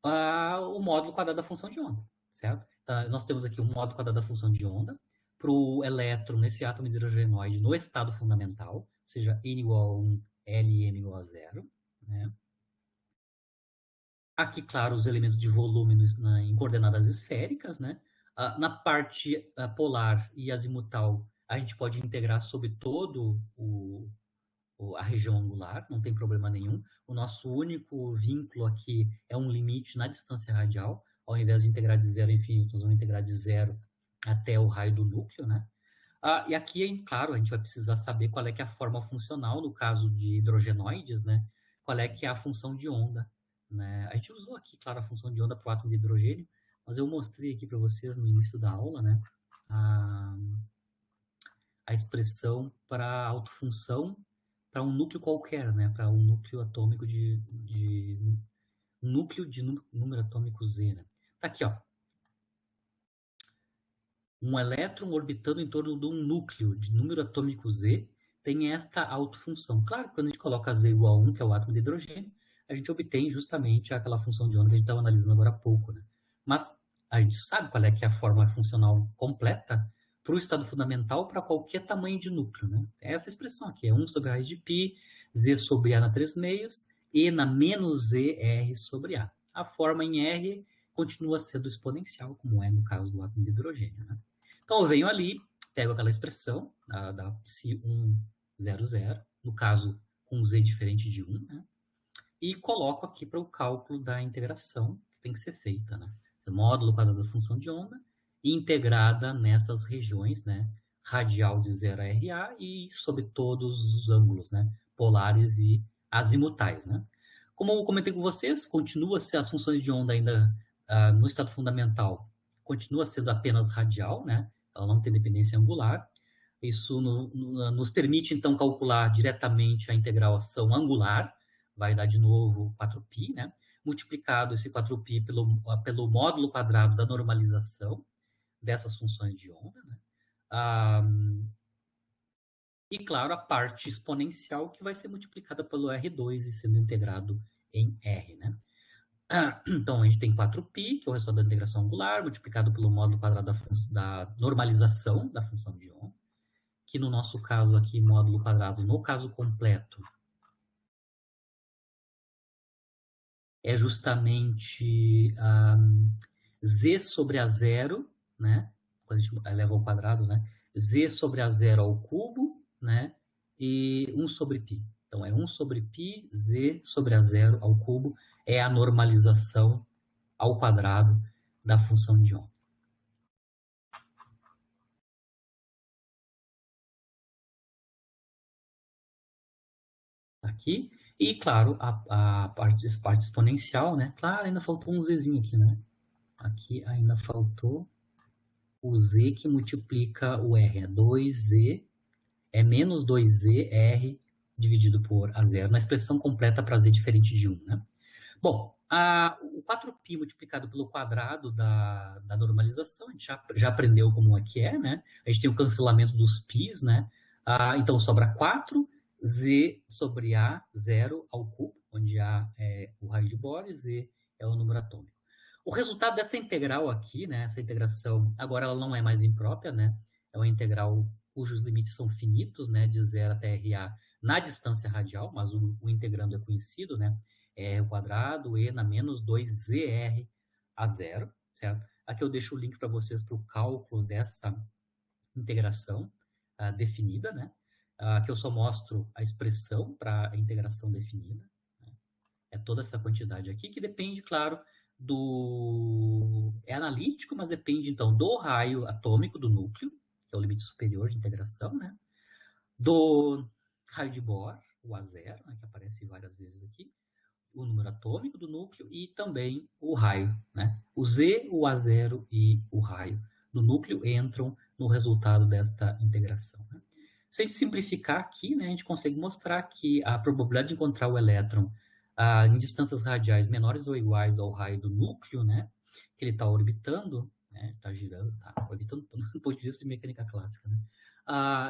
o módulo quadrado da função de onda, certo? Então, nós temos aqui o módulo quadrado da função de onda para o elétron nesse átomo hidrogenoide no estado fundamental, ou seja, N igual a 1, L e M igual a 0, né? Aqui, claro, os elementos de volume em coordenadas esféricas, né? Na parte polar e azimutal, a gente pode integrar sobre todo a região angular, não tem problema nenhum. O nosso único vínculo aqui é um limite na distância radial. Ao invés de integrar de zero a infinito, nós vamos integrar de zero até o raio do núcleo, né? E aqui, claro, a gente vai precisar saber qual é que é a forma funcional, no caso de hidrogenoides, né? Qual é que é a função de onda, né? A gente usou aqui, claro, a função de onda para o átomo de hidrogênio, mas eu mostrei aqui para vocês no início da aula, né? A expressão para autofunção para um núcleo qualquer, né? Para um núcleo atômico núcleo de número atômico Z, né? Tá aqui, ó. Um elétron orbitando em torno de um núcleo de número atômico Z tem esta autofunção. Claro que quando a gente coloca Z igual a 1, que é o átomo de hidrogênio, a gente obtém justamente aquela função de onda que a gente estava analisando agora há pouco, né? Mas a gente sabe qual é que é a forma funcional completa para o estado fundamental para qualquer tamanho de núcleo, né? É essa expressão aqui, é 1 sobre a raiz de π, Z sobre A na 3 meios, E na menos Z, R sobre A. A forma em R continua sendo exponencial, como é no caso do átomo de hidrogênio, né? Então, eu venho ali, pego aquela expressão da psi100, no caso, com z diferente de 1, né? E coloco aqui para o cálculo da integração que tem que ser feita, né? Módulo quadrado da função de onda, integrada nessas regiões, né? Radial de 0 a RA e sobre todos os ângulos, né? Polares e azimutais, né? Como eu comentei com vocês, continua a ser as funções de onda ainda no estado fundamental, continua sendo apenas radial, né? Ela não tem dependência angular. Isso nos permite, então, calcular diretamente a integração angular, vai dar de novo 4π, né? Multiplicado esse 4π pelo módulo quadrado da normalização dessas funções de onda, né? E, claro, a parte exponencial que vai ser multiplicada pelo R2 e sendo integrado em R, né? Então, a gente tem 4π, que é o resultado da integração angular, multiplicado pelo módulo quadrado da normalização da função de onda, que no nosso caso aqui, módulo quadrado, no caso completo, é justamente z sobre a zero, né? Quando a gente eleva ao quadrado, né? Z sobre a zero ao cubo, né? E 1 sobre π. Então, é 1 sobre π, z sobre a zero ao cubo, é a normalização ao quadrado da função de onda. Aqui. E, claro, a parte exponencial, né? Claro, ainda faltou um zzinho aqui, né? Aqui ainda faltou o z que multiplica o r. É 2z, é menos 2z r dividido por a zero, na expressão completa para z diferente de 1, né? Bom, o 4π multiplicado pelo quadrado da normalização, a gente já aprendeu como é que é, né? A gente tem o cancelamento dos π's, né? Então, sobra 4z sobre a zero ao cubo, onde A é o raio de Bohr e z é o número atômico. O resultado dessa integral aqui, né? Essa integração, agora ela não é mais imprópria, né? É uma integral cujos limites são finitos, né? De 0 até RA na distância radial, mas o integrando é conhecido, né? R ao quadrado, E na menos 2ZR a zero, certo? Aqui eu deixo o link para vocês para o cálculo dessa integração definida, né? Aqui eu só mostro a expressão para a integração definida. Né? É toda essa quantidade aqui, que depende, claro, é analítico, mas depende, então, do raio atômico do núcleo, que é o limite superior de integração, né? Do raio de Bohr, o A0, né, que aparece várias vezes aqui, o número atômico do núcleo e também o raio, né? O Z, o A0 e o raio do núcleo entram no resultado desta integração. Né? Se a gente simplificar aqui, né, a gente consegue mostrar que a probabilidade de encontrar o elétron em distâncias radiais menores ou iguais ao raio do núcleo, né, que ele está orbitando, né, está girando, está orbitando do ponto de vista de mecânica clássica, né,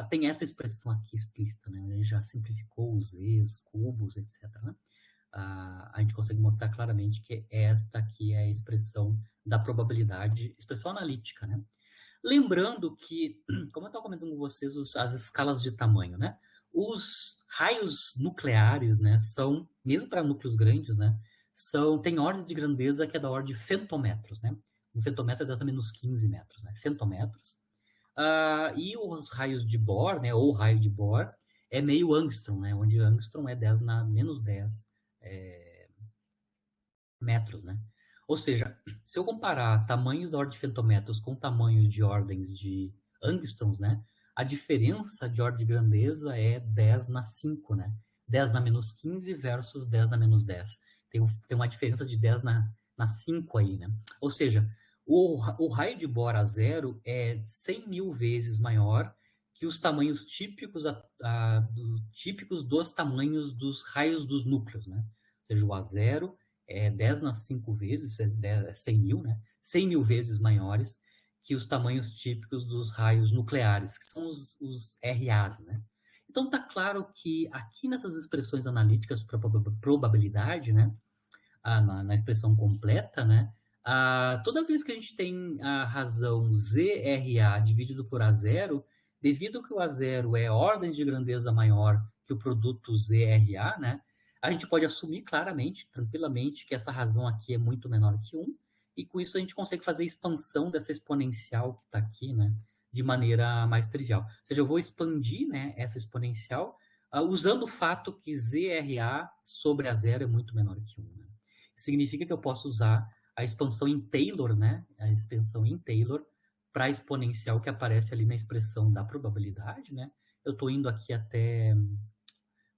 tem essa expressão aqui explícita, né, ele já simplificou os Z's, cubos, etc. Né? a gente consegue mostrar claramente que esta aqui é a expressão da probabilidade, expressão analítica, né? Lembrando que, como eu estava comentando com vocês, as escalas de tamanho, né? Os raios nucleares, né, são, mesmo para núcleos grandes, né, tem ordens de grandeza que é da ordem de femtometros, né? Um femtometro é 10 a menos 15 metros, né? Femtometros. E os raios de Bohr, né, ou raio de Bohr, é meio angstrom, né? Onde angstrom é 10 na menos 10 metros, né? Ou seja, se eu comparar tamanhos da ordem de femtometros com tamanhos de ordens de angstroms, né? A diferença de ordem de grandeza é 10 na 5, né? 10 na menos 15 versus 10 na menos 10. Tem uma diferença de 10 na 5 aí, né? Ou seja, o raio de Bohr a zero é 100 mil vezes maior que os tamanhos típicos dos tamanhos dos raios dos núcleos, né? Ou seja, o a zero é 10 nas 5 vezes, 100 mil, né? 100 mil vezes maiores que os tamanhos típicos dos raios nucleares, que são os RAs, né? Então, está claro que aqui nessas expressões analíticas para probabilidade, né? Na expressão completa, né? Toda vez que a gente tem a razão ZRA dividido por A0, devido que o A0 é ordens de grandeza maior que o produto ZRA, né? A gente pode assumir claramente, tranquilamente, que essa razão aqui é muito menor que 1, e com isso a gente consegue fazer a expansão dessa exponencial que está aqui, né? De maneira mais trivial. Ou seja, eu vou expandir, né, essa exponencial usando o fato que ZRA sobre A0 é muito menor que 1, né? Significa que eu posso usar a expansão em Taylor, né? A expansão em Taylor para a exponencial que aparece ali na expressão da probabilidade, né? Eu estou indo aqui até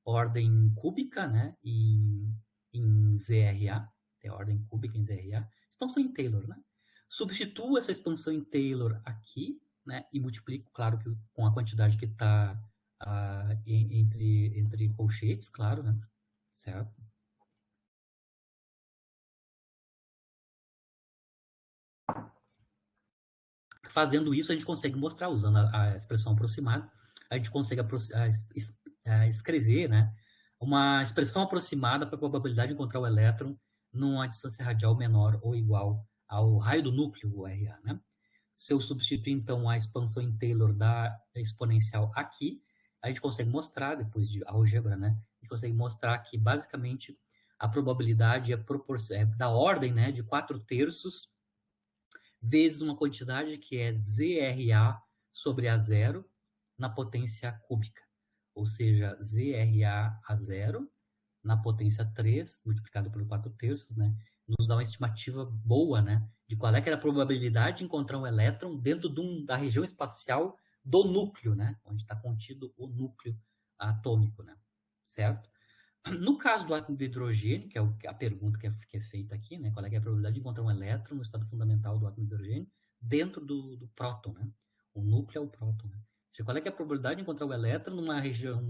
ordem cúbica, né? Em ZRA, até ordem cúbica em ZRA, expansão em Taylor, né? Substituo essa expansão em Taylor aqui, né? E multiplico, claro, que com a quantidade que está entre colchetes, claro, né? Certo? Fazendo isso, a gente consegue mostrar, usando a expressão aproximada, a gente consegue escrever, né, uma expressão aproximada para a probabilidade de encontrar o elétron numa distância radial menor ou igual ao raio do núcleo, o RA, né? Se eu substituir, então, a expansão em Taylor da exponencial aqui, a gente consegue mostrar, depois de álgebra, né? A gente consegue mostrar que, basicamente, a probabilidade é da ordem, né, de 4/3 vezes uma quantidade que é ZRA sobre A0 na potência cúbica. Ou seja, ZRA a 0 na potência 3, multiplicado por 4/3, né? Nos dá uma estimativa boa, né? De qual é que era a probabilidade de encontrar um elétron dentro da região espacial do núcleo, né? Onde está contido o núcleo atômico, né? Certo? No caso do átomo de hidrogênio, que é a pergunta que é feita aqui, né? Qual é a probabilidade de encontrar um elétron no estado fundamental do átomo de hidrogênio dentro do próton, né? O núcleo é o próton, né? Ou seja, qual é a probabilidade de encontrar o elétron numa região,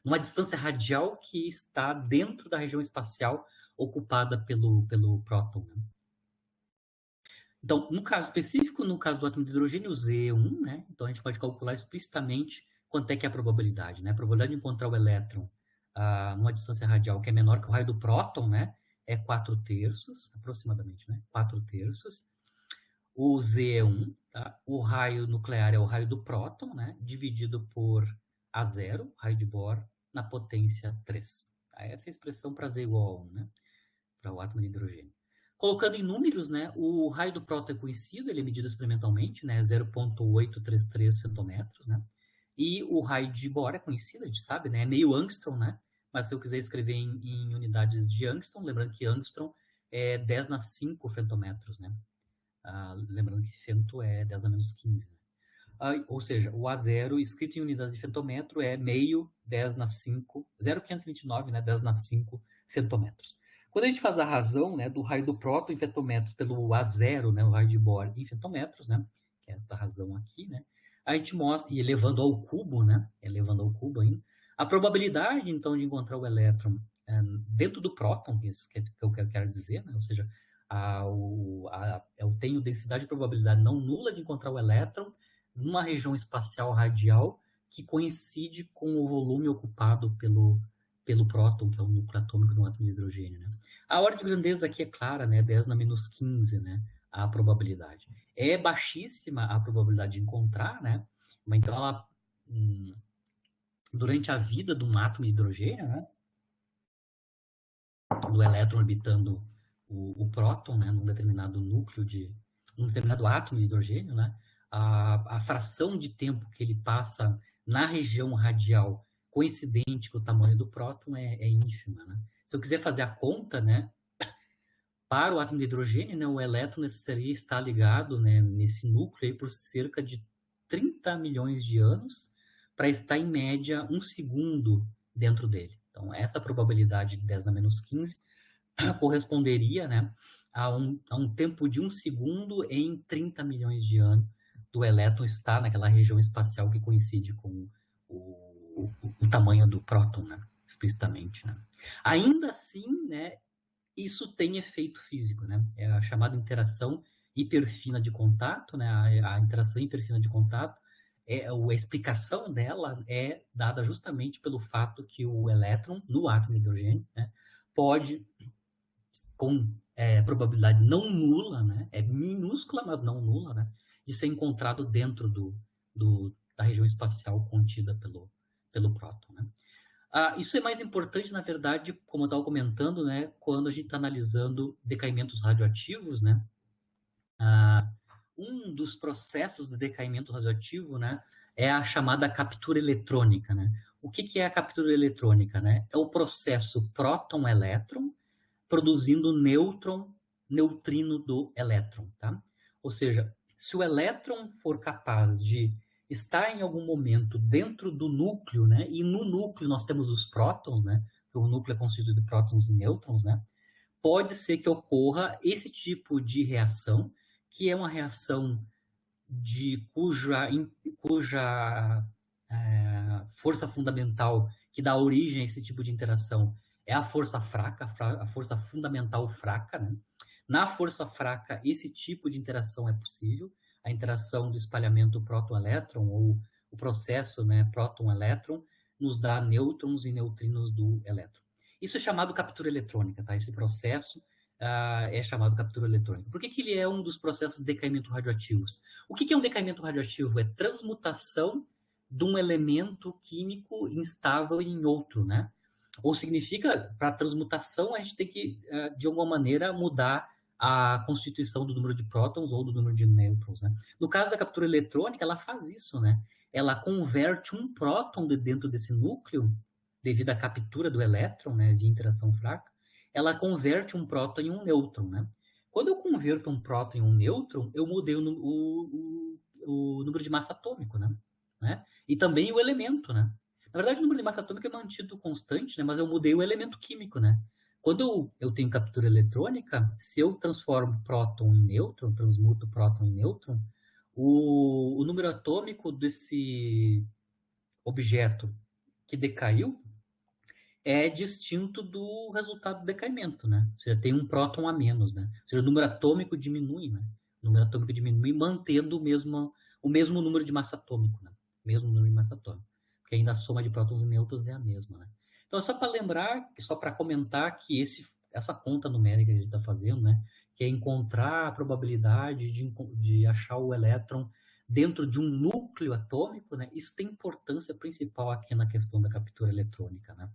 numa distância radial que está dentro da região espacial ocupada pelo próton, né? Então, no caso específico, no caso do átomo de hidrogênio, o Z1, né? Então, a gente pode calcular explicitamente quanto é que é a probabilidade, né? A probabilidade de encontrar o elétron numa distância radial que é menor que o raio do próton, né? É 4/3, aproximadamente, né? 4/3. O Z é 1, tá? O raio nuclear é o raio do próton, né? Dividido por A0, raio de Bohr, na potência 3. Tá? Essa é a expressão para Z igual a 1, né? Para o átomo de hidrogênio. Colocando em números, né, o raio do próton é conhecido, ele é medido experimentalmente, né, 0,833 femtometros, né, e o raio de Bohr é conhecido, a gente sabe, né, é meio angstrom, né, mas se eu quiser escrever em unidades de angstrom, lembrando que angstrom é 10 na 5 femtometros, né, lembrando que femto é 10 na menos 15, né. Ou seja, o A0 escrito em unidades de femtómetro é meio 10 na 5, 0,529, né, 10 na 5 femtómetros. Quando a gente faz a razão, né, do raio do próton em femtómetros pelo A0, né, o raio de Bohr em femtómetros, né, que é esta razão aqui, né, a gente mostra, e elevando ao cubo, né, elevando ao cubo ainda, a probabilidade, então, de encontrar o elétron dentro do próton, que é o que eu quero dizer, né, ou seja, eu tenho densidade de probabilidade não nula de encontrar o elétron numa região espacial radial que coincide com o volume ocupado pelo próton, que é o núcleo atômico do átomo de hidrogênio, né? A ordem de grandeza aqui é clara, né? 10 na menos 15, né? A probabilidade. É baixíssima a probabilidade de encontrar, né? Mas então, ela, durante a vida de um átomo de hidrogênio, né? Do elétron orbitando o próton, né? Num determinado núcleo um determinado átomo de hidrogênio, né? A fração de tempo que ele passa na região radial coincidente com o tamanho do próton é ínfima, né? Se eu quiser fazer a conta, né? Para o átomo de hidrogênio, né, o elétron necessitaria estar ligado, né, nesse núcleo aí por cerca de 30 milhões de anos para estar, em média, 1 segundo dentro dele. Então, essa probabilidade de 10 na menos 15 corresponderia, né, a um tempo de 1 segundo em 30 milhões de anos do elétron estar naquela região espacial que coincide com o tamanho do próton, né, explicitamente. Né. Ainda assim, né, isso tem efeito físico, né? É a chamada interação hiperfina de contato, né? A interação hiperfina de contato, a explicação dela é dada justamente pelo fato que o elétron, no átomo de hidrogênio, né, pode, com probabilidade não nula, né? É minúscula, mas não nula, né? De ser encontrado dentro da região espacial contida pelo próton, né? Isso é mais importante, na verdade, como eu estava comentando, né, quando a gente está analisando decaimentos radioativos, né? Um dos processos de decaimento radioativo, né, é a chamada captura eletrônica, né? O que é a captura eletrônica, né? É o processo próton-elétron produzindo neutrino do elétron, tá? Ou seja, se o elétron for capaz de estar em algum momento dentro do núcleo, né? E no núcleo nós temos os prótons, né? O núcleo é constituído de prótons e nêutrons, né? Pode ser que ocorra esse tipo de reação, que é uma reação cuja força fundamental que dá origem a esse tipo de interação é a força fraca, a força fundamental fraca, né? Na força fraca, esse tipo de interação é possível, a interação do espalhamento próton-elétron, ou o processo, né, próton-elétron, nos dá nêutrons e neutrinos do elétron. Isso é chamado captura eletrônica, tá? Esse processo é chamado captura eletrônica. Por que ele é um dos processos de decaimento radioativos? O que é um decaimento radioativo? É transmutação de um elemento químico instável em outro, né? Ou significa, para transmutação, a gente tem que, de alguma maneira, mudar a constituição do número de prótons ou do número de nêutrons, né? No caso da captura eletrônica, ela faz isso, né? Ela converte um próton de dentro desse núcleo, devido à captura do elétron, né, de interação fraca, ela converte um próton em um nêutron, né? Quando eu converto um próton em um nêutron, eu mudei o número de massa atômico, né? E também o elemento, né? Na verdade, o número de massa atômica é mantido constante, né? Mas eu mudei o elemento químico, né? Quando eu tenho captura eletrônica, se eu transformo próton em nêutron, transmuto próton em nêutron, o número atômico desse objeto que decaiu é distinto do resultado do decaimento, né? Ou seja, tem um próton a menos, né? Ou seja, o número atômico diminui, né? O número atômico diminui mantendo o mesmo número de massa atômico, né? O mesmo número de massa atômica. Porque ainda a soma de prótons e nêutrons é a mesma, né? Então, só para lembrar, só para comentar que essa conta numérica que a gente está fazendo, né? Que é encontrar a probabilidade de achar o elétron dentro de um núcleo atômico, né? Isso tem importância principal aqui na questão da captura eletrônica, né?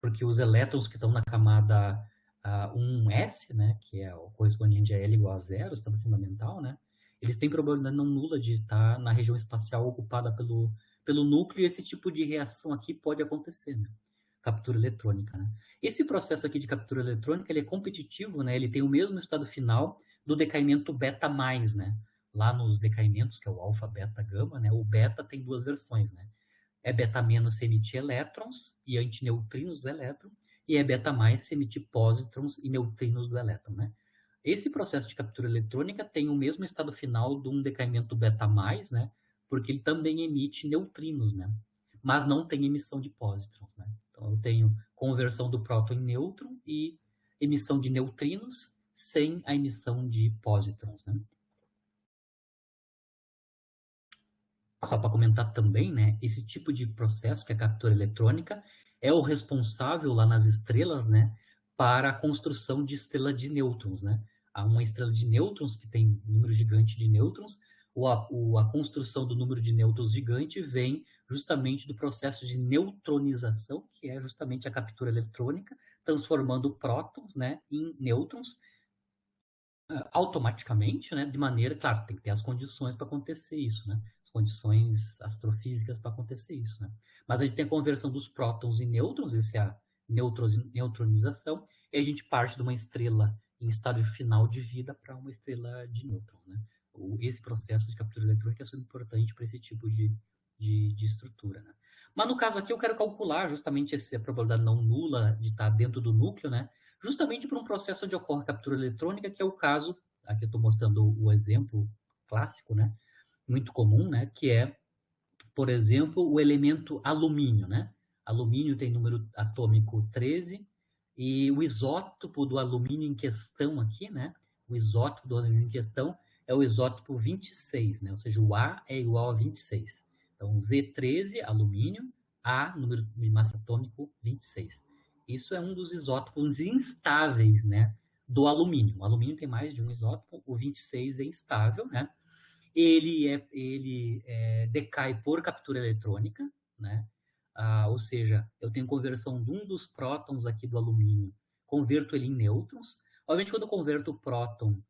Porque os elétrons que estão na camada 1s, né, que é o correspondente a L igual a zero, estado fundamental, né, eles têm probabilidade não nula de estar na região espacial ocupada pelo núcleo, e esse tipo de reação aqui pode acontecer, né? Captura eletrônica, né? Esse processo aqui de captura eletrônica, ele é competitivo, né? Ele tem o mesmo estado final do decaimento beta mais, né? Lá nos decaimentos, que é o alfa, beta, gama, né? O beta tem duas versões, né? É beta menos se emitir elétrons e antineutrinos do elétron, e é beta mais se emitir pósitrons e neutrinos do elétron, né? Esse processo de captura eletrônica tem o mesmo estado final de um decaimento beta mais, né? Porque ele também emite neutrinos, né? Mas não tem emissão de pósitrons, né? Então eu tenho conversão do próton em nêutron e emissão de neutrinos sem a emissão de pósitrons, né? só para comentar também, né, esse tipo de processo, que é a captura eletrônica, é o responsável lá nas estrelas, né, para a construção de estrela de nêutrons, né? Há uma estrela de nêutrons que tem um número gigante de nêutrons, a construção do número de nêutrons gigante vem justamente do processo de neutronização, que é justamente a captura eletrônica, transformando prótons, né, em nêutrons, automaticamente, né, de maneira, claro, tem que ter as condições para acontecer isso, né, as condições astrofísicas para acontecer isso, né, mas a gente tem a conversão dos prótons em nêutrons, essa é a neutronização, e a gente parte de uma estrela em estado final de vida para uma estrela de nêutrons, né. Esse processo de captura eletrônica é super importante para esse tipo de estrutura, né. Mas no caso aqui eu quero calcular justamente essa probabilidade não nula de estar dentro do núcleo, né, justamente por um processo onde ocorre captura eletrônica, que é o caso, aqui eu estou mostrando o exemplo clássico, né, muito comum, né, que é, por exemplo, o elemento alumínio, né? Alumínio tem número atômico 13 e o isótopo do alumínio em questão aqui, né? O isótopo do alumínio em questão é o isótopo 26, né? Ou seja, o A é igual a 26. Então, Z13, alumínio, A, número de massa atômico 26. Isso é um dos isótopos instáveis, né? Do alumínio. O alumínio tem mais de um isótopo, o 26 é instável, né? Ele decai por captura eletrônica, né? Ou seja, eu tenho conversão de um dos prótons aqui do alumínio, converto ele em nêutrons. Obviamente, quando eu converto o próton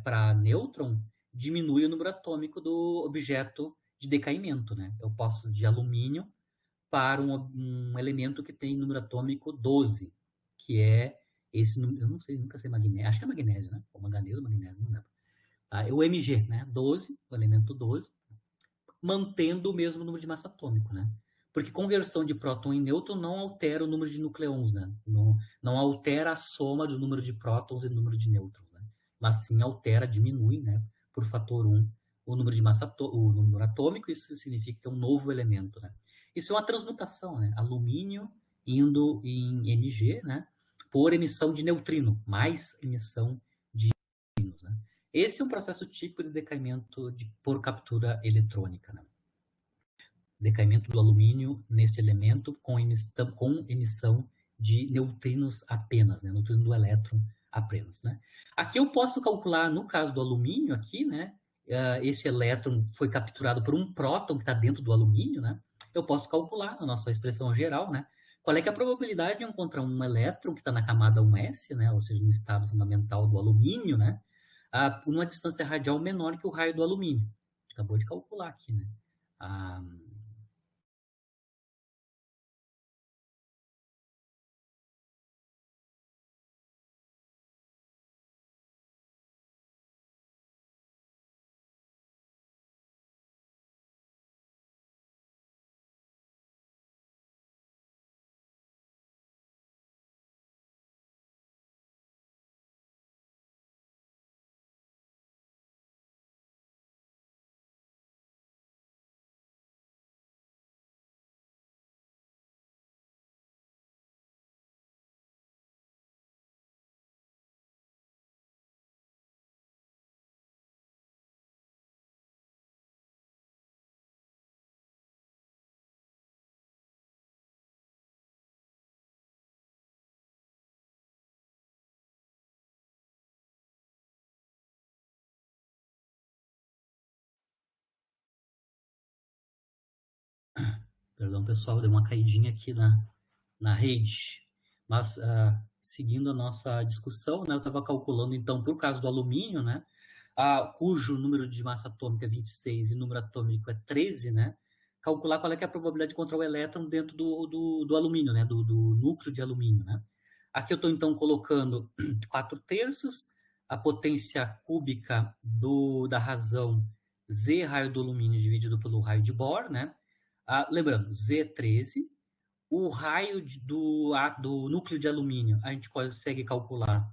para nêutron, diminui o número atômico do objeto de decaimento, né? Eu posso de alumínio para um elemento que tem número atômico 12, que é esse número, eu não sei, nunca sei magnésio, acho que é magnésio, né? Ou manganês ou magnésio, não lembro. Tá? O Mg, né? 12, o elemento 12, mantendo o mesmo número de massa atômico, né? Porque conversão de próton em nêutron não altera o número de nucleons, né? Não altera a soma do número de prótons e do número de nêutrons, né? Mas sim altera, diminui, né? Por fator 1, o número de massa o número atômico, isso significa que é um novo elemento, né? Isso é uma transmutação, né? Alumínio indo em Mg, né? Por emissão de neutrino, mais emissão de neutrinos, né? Esse é um processo típico de decaimento por captura eletrônica, né? Decaimento do alumínio nesse elemento com emissão de neutrinos apenas, né? Neutrino do elétron apenas, né? Aqui eu posso calcular, no caso do alumínio aqui, né? Esse elétron foi capturado por um próton que está dentro do alumínio, né? Eu posso calcular, na nossa expressão geral, né? Qual é que é a probabilidade de encontrar um elétron que está na camada 1s, né? Ou seja, no estado fundamental do alumínio, né? Numa distância radial menor que o raio do alumínio. Acabou de calcular aqui, né? Perdão, pessoal, deu uma caidinha aqui na rede. Mas, seguindo a nossa discussão, né, eu estava calculando, então, por causa do alumínio, né, cujo número de massa atômica é 26 e o número atômico é 13, né, calcular qual é, que é a probabilidade de encontrar o elétron dentro do alumínio, né, do núcleo de alumínio. Né. Aqui eu estou, então, colocando 4/3, a potência cúbica da razão Z raio do alumínio dividido pelo raio de Bohr, né, lembrando, Z13, o raio do núcleo de alumínio, a gente consegue calcular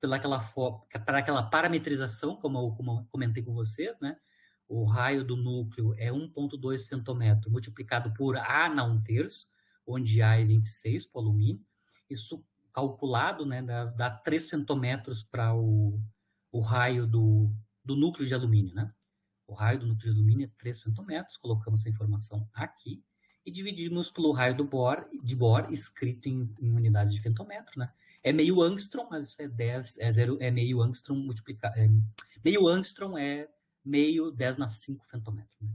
para aquela parametrização, como eu comentei com vocês, né? O raio do núcleo é 1,2 femtômetro multiplicado por A na 1/3, onde A é 26 para o alumínio. Isso calculado, né, dá 3 femtômetros para o raio do núcleo de alumínio, né? O raio do núcleo de alumínio é 3 femtometros, colocamos essa informação aqui, e dividimos pelo raio de Bohr, escrito em unidades de femtômetro, né? É meio angstrom, mas isso é 10, é meio angstrom multiplicado. Meio angstrom é meio 10 na 5 femtômetro. Né?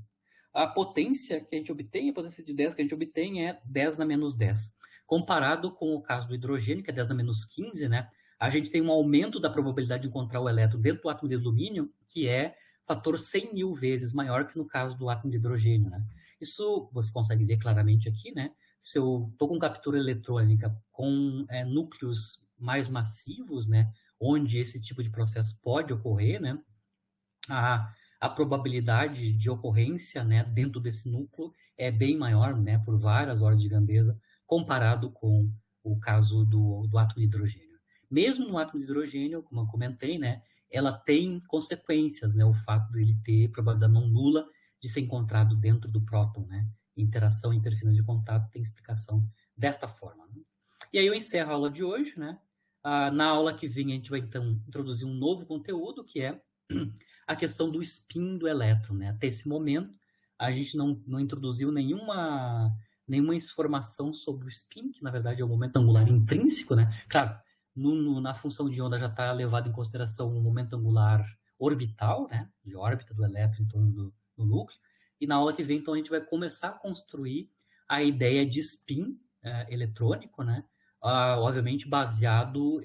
A potência que a gente obtém, a potência de 10 que a gente obtém é 10 na menos 10. Comparado com o caso do hidrogênio, que é 10 na menos 15, né? A gente tem um aumento da probabilidade de encontrar o elétron dentro do átomo de alumínio, que é fator 100 mil vezes maior que no caso do átomo de hidrogênio, né? Isso você consegue ver claramente aqui, né? Se eu estou com captura eletrônica com núcleos mais massivos, né? Onde esse tipo de processo pode ocorrer, né? A probabilidade de ocorrência, né, dentro desse núcleo é bem maior, né, por várias ordens de grandeza, comparado com o caso do átomo de hidrogênio. Mesmo no átomo de hidrogênio, como eu comentei, né, ela tem consequências, né, o fato de ele ter probabilidade não nula de ser encontrado dentro do próton, né, interação e interferência de contato tem explicação desta forma. Né? E aí eu encerro a aula de hoje, né, na aula que vem a gente vai então introduzir um novo conteúdo, que é a questão do spin do elétron. Né? Até esse momento, a gente não introduziu nenhuma informação sobre o spin, que na verdade é o momento angular intrínseco. Né? Claro, na função de onda já está levado em consideração o momento angular orbital, né? De órbita do elétron em torno do núcleo. E na aula que vem, então, a gente vai começar a construir a ideia de spin eletrônico, né? Obviamente baseado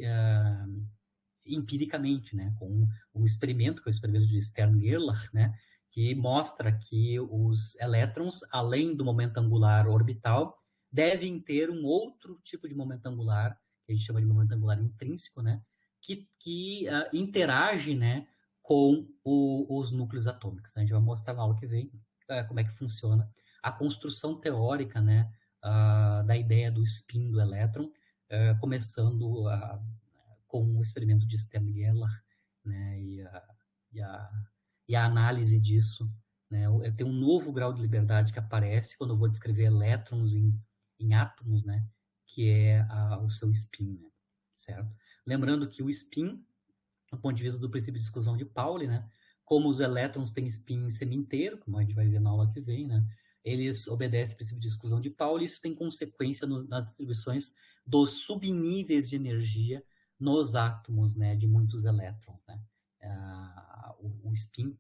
empiricamente, né, com um experimento, que é o experimento de Stern-Gerlach, né, que mostra que os elétrons, além do momento angular orbital, devem ter um outro tipo de momento angular, que a gente chama de momento angular intrínseco, né, que interage, né, com os núcleos atômicos. Né? A gente vai mostrar na aula que vem como é que funciona a construção teórica, né, da ideia do spin do elétron, começando com o experimento de Stern-Gerlach, né, e a análise disso. Né, tem um novo grau de liberdade que aparece quando eu vou descrever elétrons em átomos, né, que é o seu spin, né, certo? Lembrando que o spin, do ponto de vista do princípio de exclusão de Pauli, né, como os elétrons têm spin semi-inteiro, como a gente vai ver na aula que vem, né, eles obedecem ao princípio de exclusão de Pauli, e isso tem consequência nas distribuições dos subníveis de energia nos átomos, né, de muitos elétrons. Né? O spin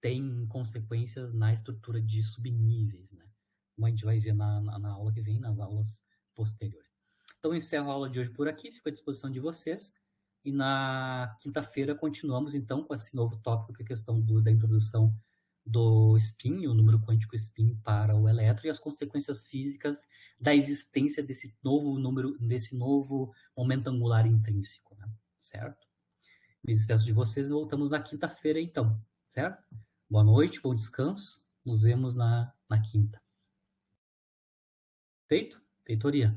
tem consequências na estrutura de subníveis, né? Como a gente vai ver na aula que vem, nas aulas posteriores. Então, eu encerro a aula de hoje por aqui, fico à disposição de vocês. E na quinta-feira continuamos, então, com esse novo tópico, que é a questão da introdução do spin, o número quântico spin para o elétron, e as consequências físicas da existência desse novo número, desse novo momento angular intrínseco, né? Certo? Me despeço de vocês e voltamos na quinta-feira, então, certo? Boa noite, bom descanso, nos vemos na quinta. Feito? Feitoria.